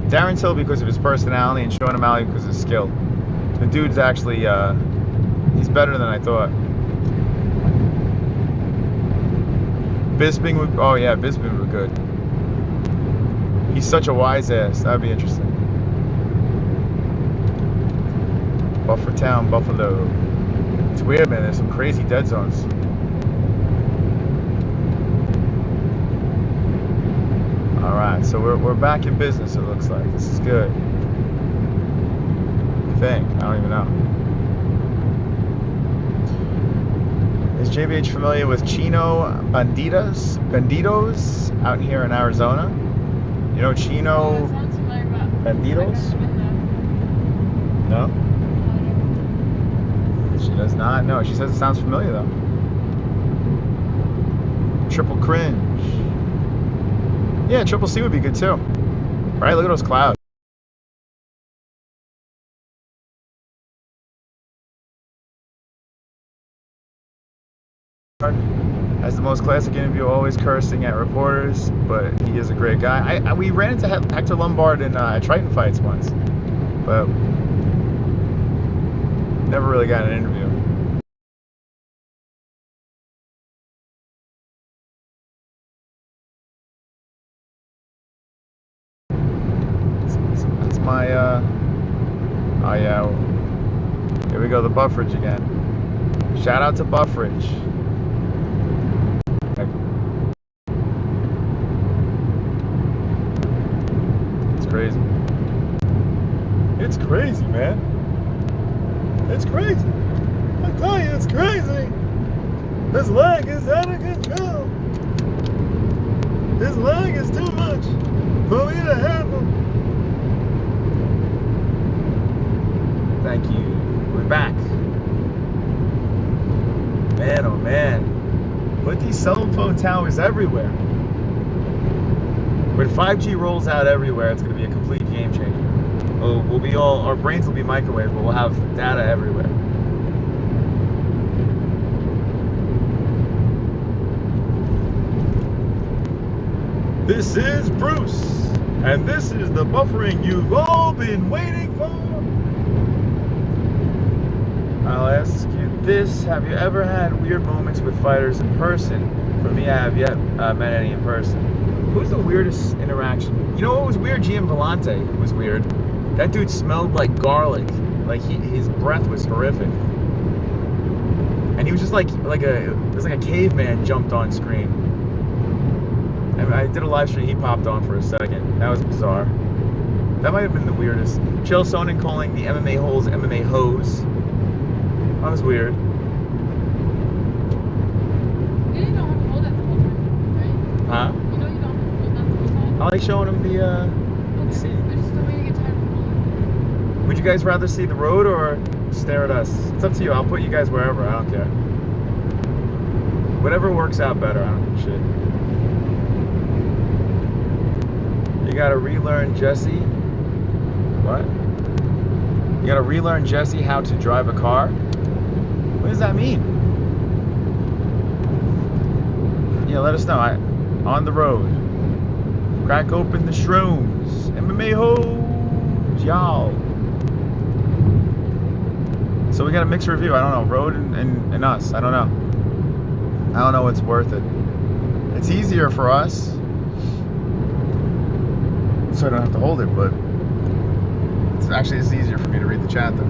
Darren Till because of his personality, and Sean O'Malley because of his skill. The dude's actually, he's better than I thought. Bisping would, oh yeah, Bisping would be good. He's such a wise ass. That'd be interesting. Buffertown, Buffalo. It's weird, man. There's some crazy dead zones. Alright, so we're back in business, it looks like. This is good. I think. I don't even know. Is JBH familiar with Chino Banditos out here in Arizona? You know Chino Banditos? No? She does not know. She says it sounds familiar though. Triple cringe. Yeah, Triple C would be good too. Right? Look at those clouds. Has the most classic interview, always cursing at reporters, but he is a great guy. We ran into Hector Lombard in Triton fights once, but never really got an interview. That's my, oh yeah, here we go, the Buffridge again. Shout out to Buffridge. It's crazy. It's crazy, man. It's crazy. I tell you, it's crazy. This lag is out of control. This lag is too much for me to handle. Thank you. We're back. Man, oh man. Put these cell phone towers everywhere. When 5G rolls out everywhere, it's going to be a complete game changer. We'll be all, our brains will be microwave, but we'll have data everywhere. This is Bruce, and this is the buffering you've all been waiting for. I'll ask you this: have you ever had weird moments with fighters in person? For me, I have yet met any in person. Who's the weirdest interaction? You know what was weird? GM Volante was weird. That dude smelled like garlic. Like his breath was horrific. And he was just it was like a caveman jumped on screen. And I did a live stream, he popped on for a second. That was bizarre. That might have been the weirdest. Chill Sonnen calling the MMA-Holes MMA-Hose. That was weird. You don't have to hold that the whole time, right? Huh? You know you don't have to hold that the whole time. I like showing him the Okay, there's just no way to get tired of holding. Would you guys rather see the road or stare at us? It's up to you. I'll put you guys wherever. I don't care. Whatever works out better. I don't give a shit. You gotta relearn Jessie. What? You gotta relearn Jessie how to drive a car? What does that mean? Yeah, let us know. On the road. Crack open the shrooms. MMA-Holes, y'all. So we got a mixed review. I don't know. Road and us. I don't know. I don't know what's worth it. It's easier for us, so I don't have to hold it, but it's easier for me to read the chat though.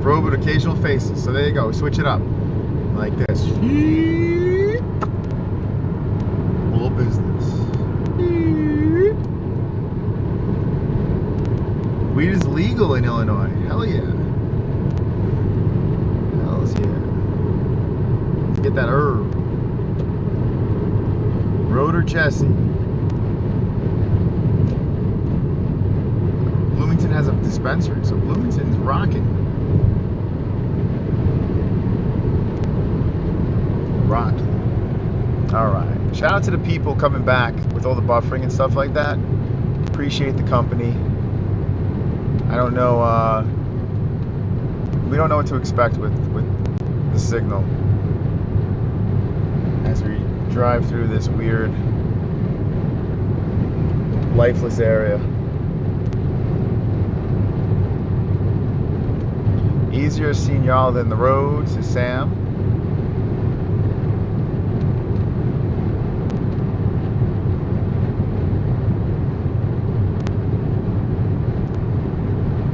Road with occasional faces. So there you go. Switch it up. Like this. Full business. Weed is legal in Illinois. Hell yeah. Hells yeah. Let's get that herb. Road or Jessie? Bloomington has a dispensary, so Bloomington's rocking. Rocking. Alright. Shout out to the people coming back with all the buffering and stuff like that. Appreciate the company. I don't know, we don't know what to expect with the signal as we drive through this weird, lifeless area. Easier seeing y'all than the road, says Sam.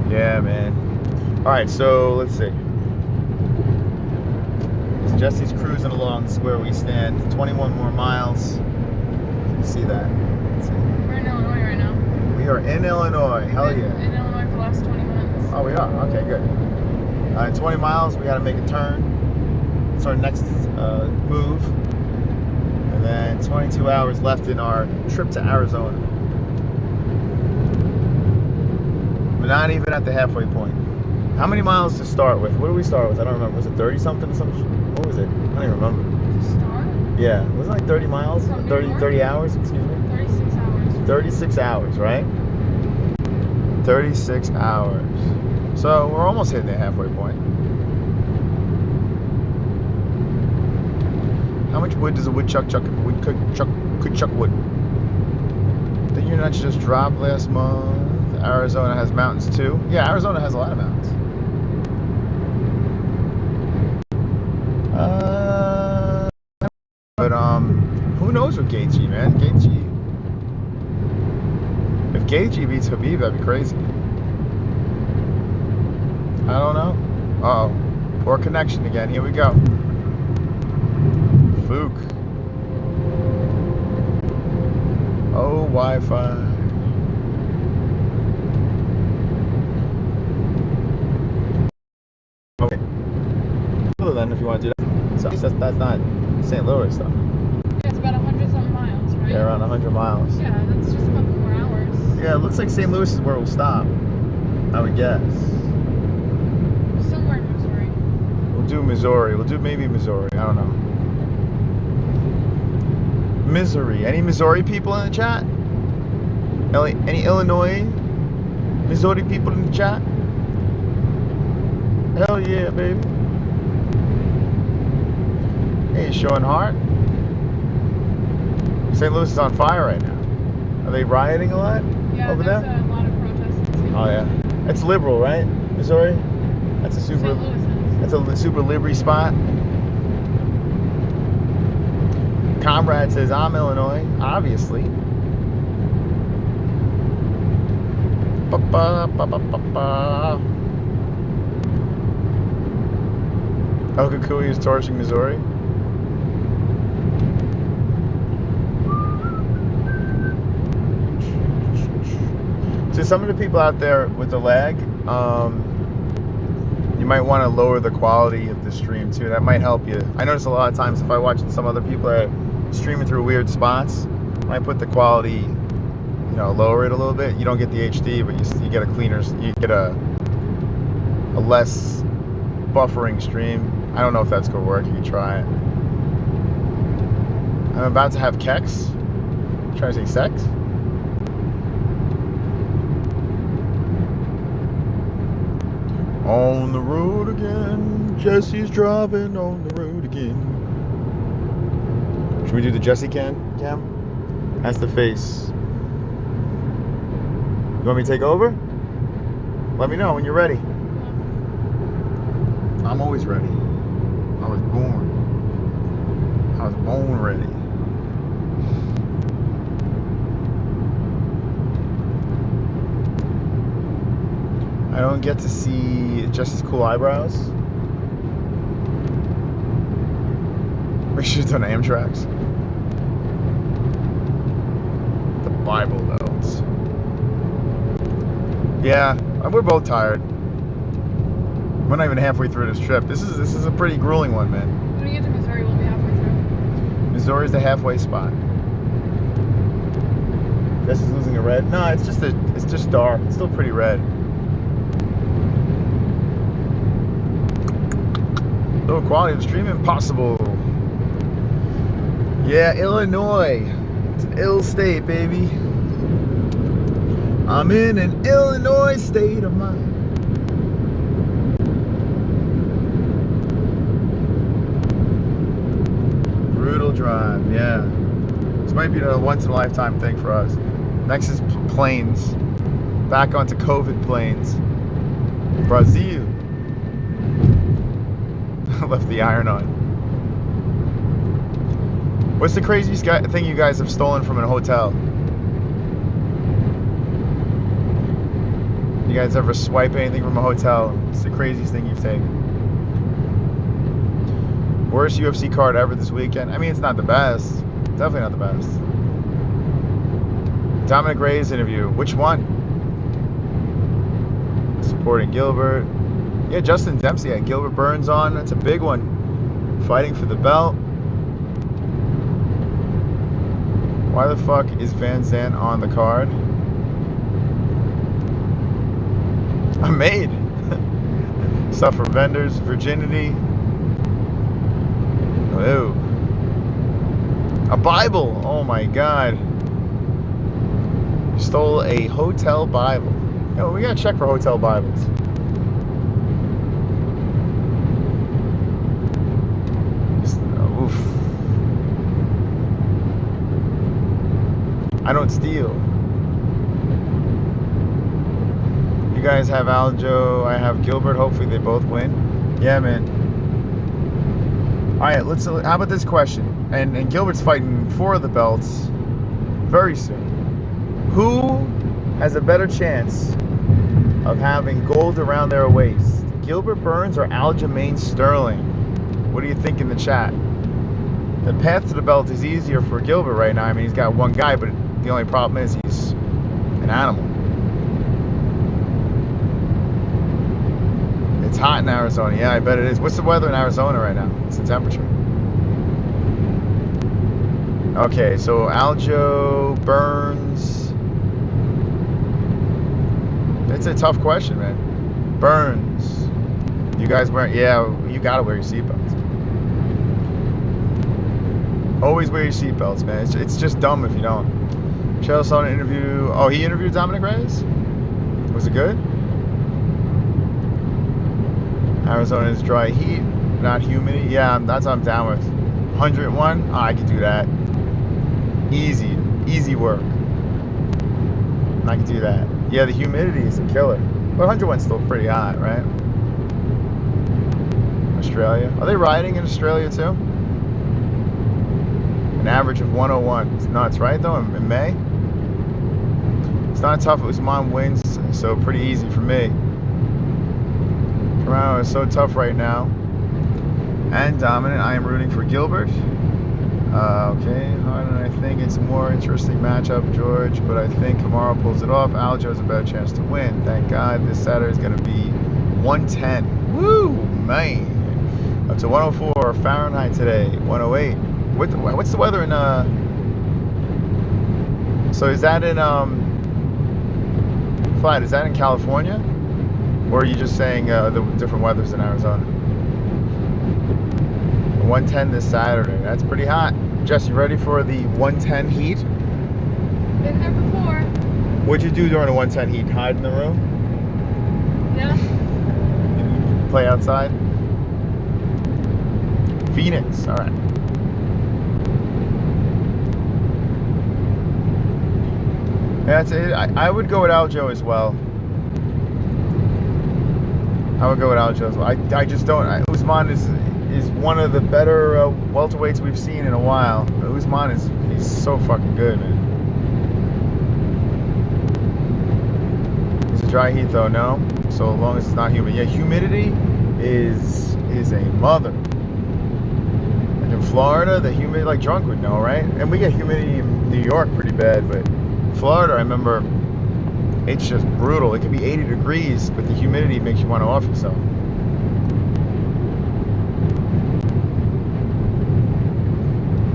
Yeah, man. Alright, so let's see. So Jessie's cruising along where we stand. 21 more miles. You see that? Let's see. We're in Illinois right now. We are in Illinois. Hell yeah. In Illinois for the last 20 minutes. Oh, we are? Okay, good. 20 miles, we gotta make a turn. It's our next move. And then 22 hours left in our trip to Arizona. We're not even at the halfway point. How many miles to start with? What did we start with? I don't remember. Was it 30 something or something? What was it? I don't even remember. To start? Yeah, wasn't it like 30 miles? 30 hours, excuse me? 36 hours. 36 hours, right? 36 hours. So we're almost hitting the halfway point. How much wood does a woodchuck chuck if a wood could chuck wood? The units just dropped last month. Arizona has mountains too. Yeah, Arizona has a lot of mountains. But who knows with Gaethje, man? Gaethje. If Gaethje beats Khabib, that'd be crazy. I don't know. Uh-oh. Poor connection again. Here we go. Fook. Oh, Wi-Fi. then if you want to do that. So that's not St. Louis though. Yeah, it's about 100-something miles, right? Yeah, around 100 miles. Yeah, that's just a couple more hours. Yeah, it looks like St. Louis is where we'll stop, I would guess. Somewhere in Missouri. We'll do Missouri. We'll do maybe Missouri. I don't know. Missouri. Any Missouri people in the chat? Any Illinois, Missouri people in the chat? Hell yeah, baby. Hey, showing heart. St. Louis is on fire right now. Are they rioting a lot over there? Yeah, there's a lot of protests. Oh yeah. It's liberal, right? Missouri? That's a super. St. Louis is. That's a super liberty spot. Comrade says I'm Illinois, obviously. El Kukui is torching Missouri. So some of the people out there with the lag, you might want to lower the quality of the stream too. That might help you. I notice a lot of times if I watch some other people that are streaming through weird spots, I put the quality, lower it a little bit. You don't get the HD, but you get a cleaner, you get a less buffering stream. I don't know if that's gonna work. You can try it. I'm about to have kex. Trying to say sex. On the road again. Jessie's driving on the road again. Should we do the Jessie cam? That's the face. You want me to take over? Let me know when you're ready. I'm always ready. I was born ready. I don't get to see Jessie's cool eyebrows. We should have done Amtrak's. The Bible Belts. Yeah, we're both tired. We're not even halfway through this trip. This is a pretty grueling one, man. When we get to Missouri, we'll be halfway through. Missouri's the halfway spot. Jessie's losing a red. No, it's just dark. It's still pretty red. Low quality of stream impossible. Yeah, Illinois. It's an ill state, baby. I'm in an Illinois state of mind. Brutal drive, yeah. This might be a once in a lifetime thing for us. Next is planes. Back onto COVID planes. Brazil. Left the iron on. What's the craziest thing you guys have stolen from a hotel? You guys ever swipe anything from a hotel? What's the craziest thing you've taken? Worst UFC card ever this weekend? I mean, it's not the best. Definitely not the best. Dominic Reyes interview. Which one? Supporting Gilbert. Yeah, Justin Dempsey had Gilbert Burns on. That's a big one. Fighting for the belt. Why the fuck is Van Zandt on the card? I'm made. Suffer vendors, virginity. Oh. A Bible. Oh my God. You stole a hotel Bible. Yo, we gotta check for hotel Bibles. Oof. I don't steal. You guys have Aljo, I have Gilbert. Hopefully they both win. Yeah, man. Alright, how about this question? And Gilbert's fighting for the belts very soon. Who has a better chance of having gold around their waist? Gilbert Burns or Aljamain Sterling? What do you think in the chat? The path to the belt is easier for Gilbert right now. I mean, he's got one guy, but the only problem is he's an animal. It's It's hot in Arizona. Yeah, I bet it is. What's the weather in Arizona right now? What's the temperature? Okay, so Aljo, Burns. It's a tough question, man. Burns. You guys wearing? Yeah, you gotta wear your seatbelts. Always wear your seatbelts, man. It's just dumb if you don't. Chael Sonnen interview. Oh, he interviewed Dominic Reyes? Was it good? Arizona is dry heat, not humidity. Yeah, that's what I'm down with. 101? Oh, I could do that. Easy work. I can do that. Yeah, the humidity is a killer. But 101's still pretty hot, right? Australia. Are they riding in Australia too? An average of 101. It's nuts, right though, in May? It's not tough. It was Mon wins, so pretty easy for me. Toronto is so tough right now. And dominant. I am rooting for Gilbert. Okay, I think it's a more interesting matchup, George, but I think Kamara pulls it off. Aljo has a better chance to win. Thank God. This Saturday is going to be 110. Woo, man. Up to 104 Fahrenheit today. 108. What's the weather in so is that in Flat, is that in California? Or are you just saying the different weathers in Arizona? 110 this Saturday. That's pretty hot. Jess, you ready for the 110 heat? Been there before. What'd you do during the 110 heat? Hide in the room? Yeah. Play outside? Phoenix. All right. That's it. I would go with Aljo as well. I would go with Aljo as well. I just don't. Usman is one of the better welterweights we've seen in a while. Usman he's so fucking good, man. It's a dry heat though, no? So long as it's not humid. Yeah, humidity is a mother. Like in Florida, the humidity, like Drunk would know, right? And we get humidity in New York pretty bad, but Florida, I remember, it's just brutal. It can be 80 degrees, but the humidity makes you want to off yourself.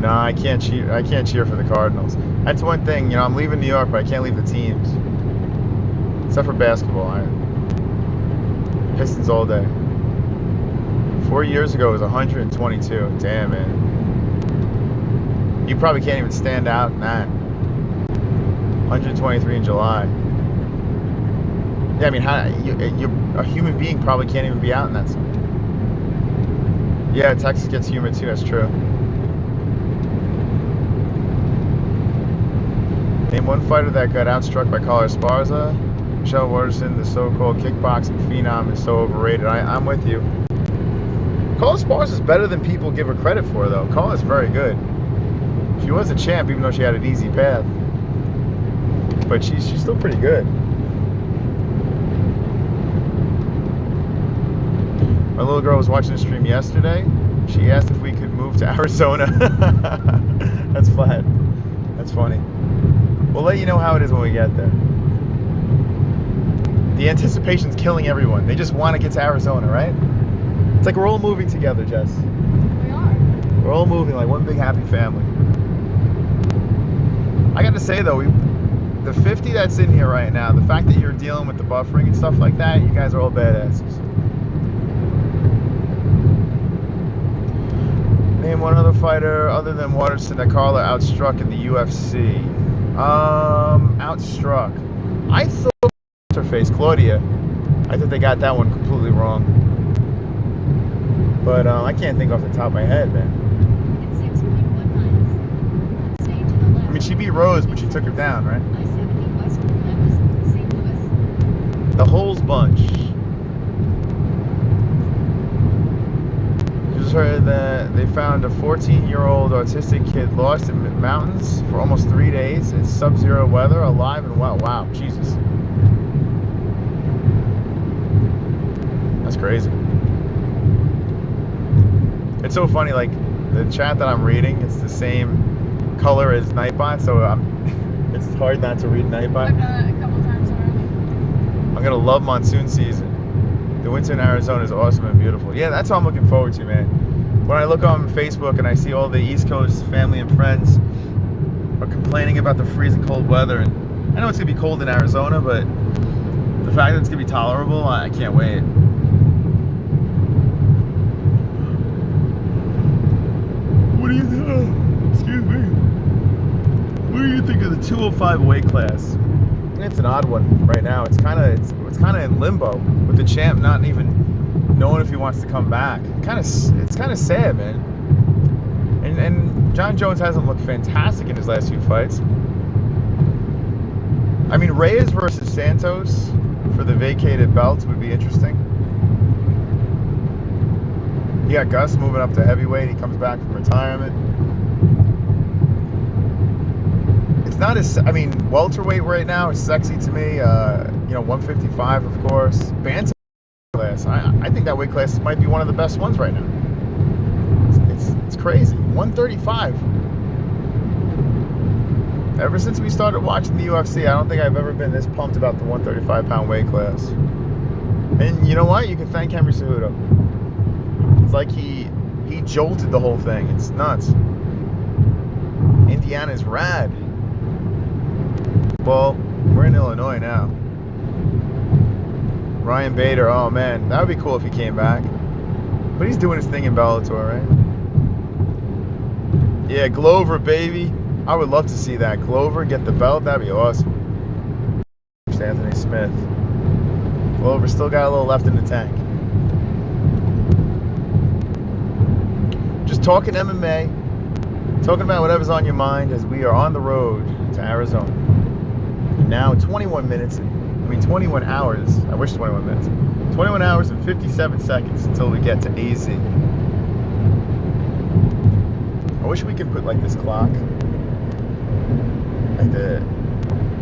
No, I can't cheer. I can't cheer for the Cardinals. That's one thing, you know. I'm leaving New York, but I can't leave the teams. Except for basketball. Pistons all day. 4 years ago it was 122. Damn, man. You probably can't even stand out in that. 123 in July. Yeah, I mean, a human being probably can't even be out in that sun. Yeah, Texas gets humid too. That's true. Name one fighter that got outstruck by Collar Esparza. Michelle Waterson, the so-called kickboxing phenom, is so overrated. I'm with you. Collar Esparza is better than people give her credit for, though. Collar is very good. She was a champ, even though she had an easy path. But she's still pretty good. My little girl was watching the stream yesterday. She asked if we could move to Arizona. That's flat. That's funny. We'll let you know how it is when we get there. The anticipation's killing everyone. They just want to get to Arizona, right? It's like we're all moving together, Jess. We are. We're all moving like one big happy family. I got to say though, the 50 that's in here right now, the fact that you're dealing with the buffering and stuff like that, you guys are all badasses. Name one other fighter other than Waterson that Carla outstruck in the UFC. Outstruck. I thought her face, Claudia. I thought they got that one completely wrong. But I can't think off the top of my head, man. I mean, she beat Rose, but she took her down, right? The Holes bunch. Just heard that they found a 14-year-old autistic kid lost in the mountains for almost 3 days in sub-zero weather, alive and well. Wow, Jesus. That's crazy. It's so funny, like, the chat that I'm reading, it's the same color as Nightbot, so it's hard not to read Nightbot. I've done it a couple times already. I'm gonna love monsoon season. The winter in Arizona is awesome and beautiful. Yeah, that's what I'm looking forward to, man. When I look on Facebook and I see all the East Coast family and friends are complaining about the freezing cold weather, and I know it's gonna be cold in Arizona, but the fact that it's gonna be tolerable, I can't wait. What do you think? Excuse me. What do you think of the 205 weight class? It's an odd one right now. It's kind of in limbo with the champ not even knowing if he wants to come back. It's kind of sad, man. And John Jones hasn't looked fantastic in his last few fights. I mean, Reyes versus Santos for the vacated belts would be interesting. You got Gus moving up to heavyweight. He comes back from retirement. It's not as, I mean, welterweight right now is sexy to me. 155, of course. Bantam class. I think that weight class might be one of the best ones right now. It's crazy. 135. Ever since we started watching the UFC, I don't think I've ever been this pumped about the 135-pound weight class. And you know what? You can thank Henry Cejudo. It's like he jolted the whole thing. It's nuts. Indiana's rad. Well, we're in Illinois now. Ryan Bader, oh man, that would be cool if he came back. But he's doing his thing in Bellator, right? Yeah, Glover, baby. I would love to see that. Glover get the belt, that'd be awesome. Anthony Smith. Glover still got a little left in the tank. Just talking MMA, talking about whatever's on your mind as we are on the road to Arizona. Now 21 hours, I wish 21 minutes. 21 hours and 57 seconds until we get to AZ. I wish we could put like this clock, like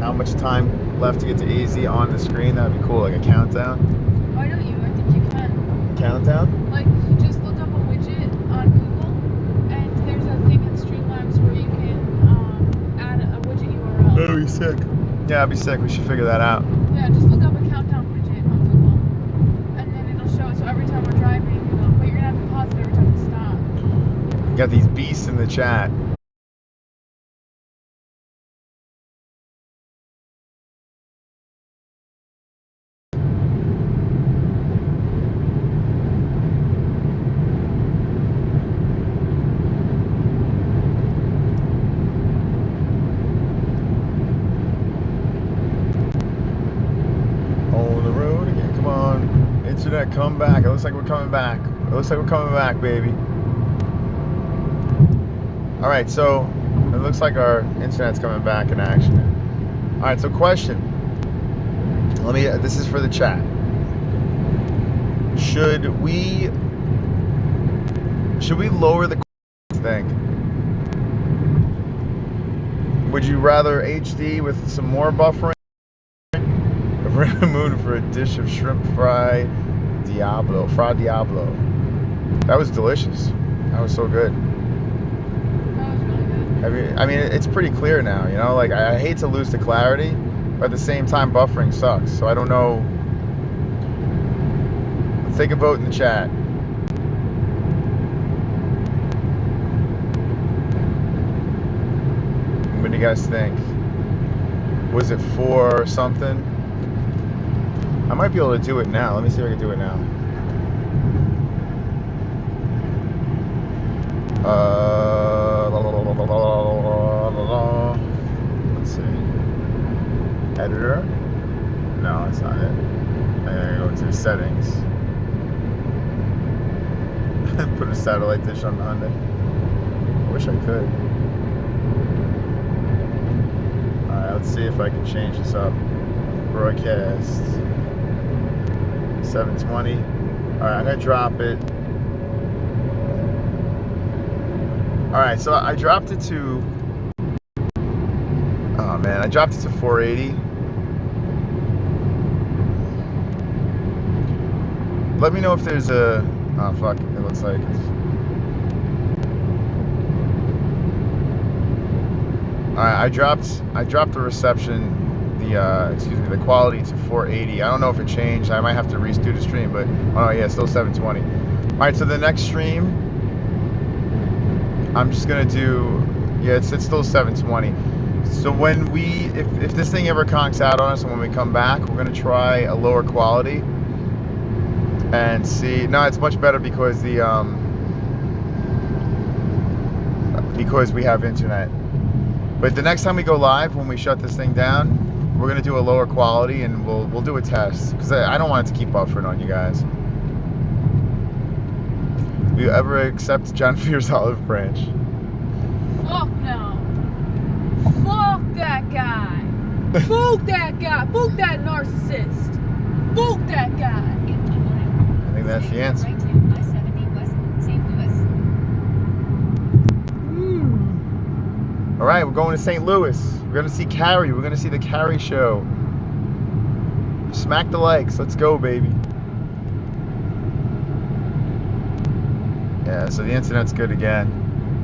how much time left to get to AZ on the screen. That would be cool, like a countdown. Why don't you? I think you can. Countdown? Like, just look up a widget on Google, and there's a thing in Streamlabs where you can add a widget URL. That'd be sick. Yeah, I'd be sick. We should figure that out. Yeah, just look up a countdown widget on Google, and then it'll show it. So every time we're driving, but you're gonna have to pause it every time we stop. We got these beasts in the chat. Internet, come back. It looks like we're coming back. It looks like we're coming back, baby. Alright, so it looks like our internet's coming back in action. Alright, so question. This is for the chat. Should we lower the thing? Would you rather HD with some more buffering? We're in the mood for a dish of shrimp fry Diablo. That was delicious. That was so good. That was really good. I mean, it's pretty clear now, you know? Like, I hate to lose the clarity, but at the same time, buffering sucks. So I don't know. Let's take a vote in the chat. What do you guys think? Was it 4 something? I might be able to do it now. Let me see if I can do it now. Let's see. Editor? No, that's not it. I gotta go into the settings. Put a satellite dish on the Hyundai. I wish I could. Alright, let's see if I can change this up. Broadcast. 720. Alright, I'm gonna drop it. Alright, so I dropped it to, oh man, I dropped it to 480. Let me know if there's a, oh fuck, it looks like it's, alright, I dropped the reception, the the quality to 480. I don't know if it changed. I might have to redo the stream, but oh yeah, still 720. All right, so the next stream, I'm just gonna do, yeah, it's still 720. So when if this thing ever conks out on us, and when we come back, we're gonna try a lower quality and see. No, it's much better because because we have internet. But the next time we go live, when we shut this thing down, we're gonna do a lower quality and we'll do a test, because I don't want it to keep buffering on you guys. Do you ever accept John Fear's olive branch? Fuck no. Fuck that guy. Fuck that guy. Fuck that narcissist. Fuck that guy. I think that's the answer. Right to I-70 West, St. Louis. All right, we're going to St. Louis. We're gonna see Carrie. We're gonna see the Carrie show. Smack the likes. Let's go, baby. Yeah, so the internet's good again.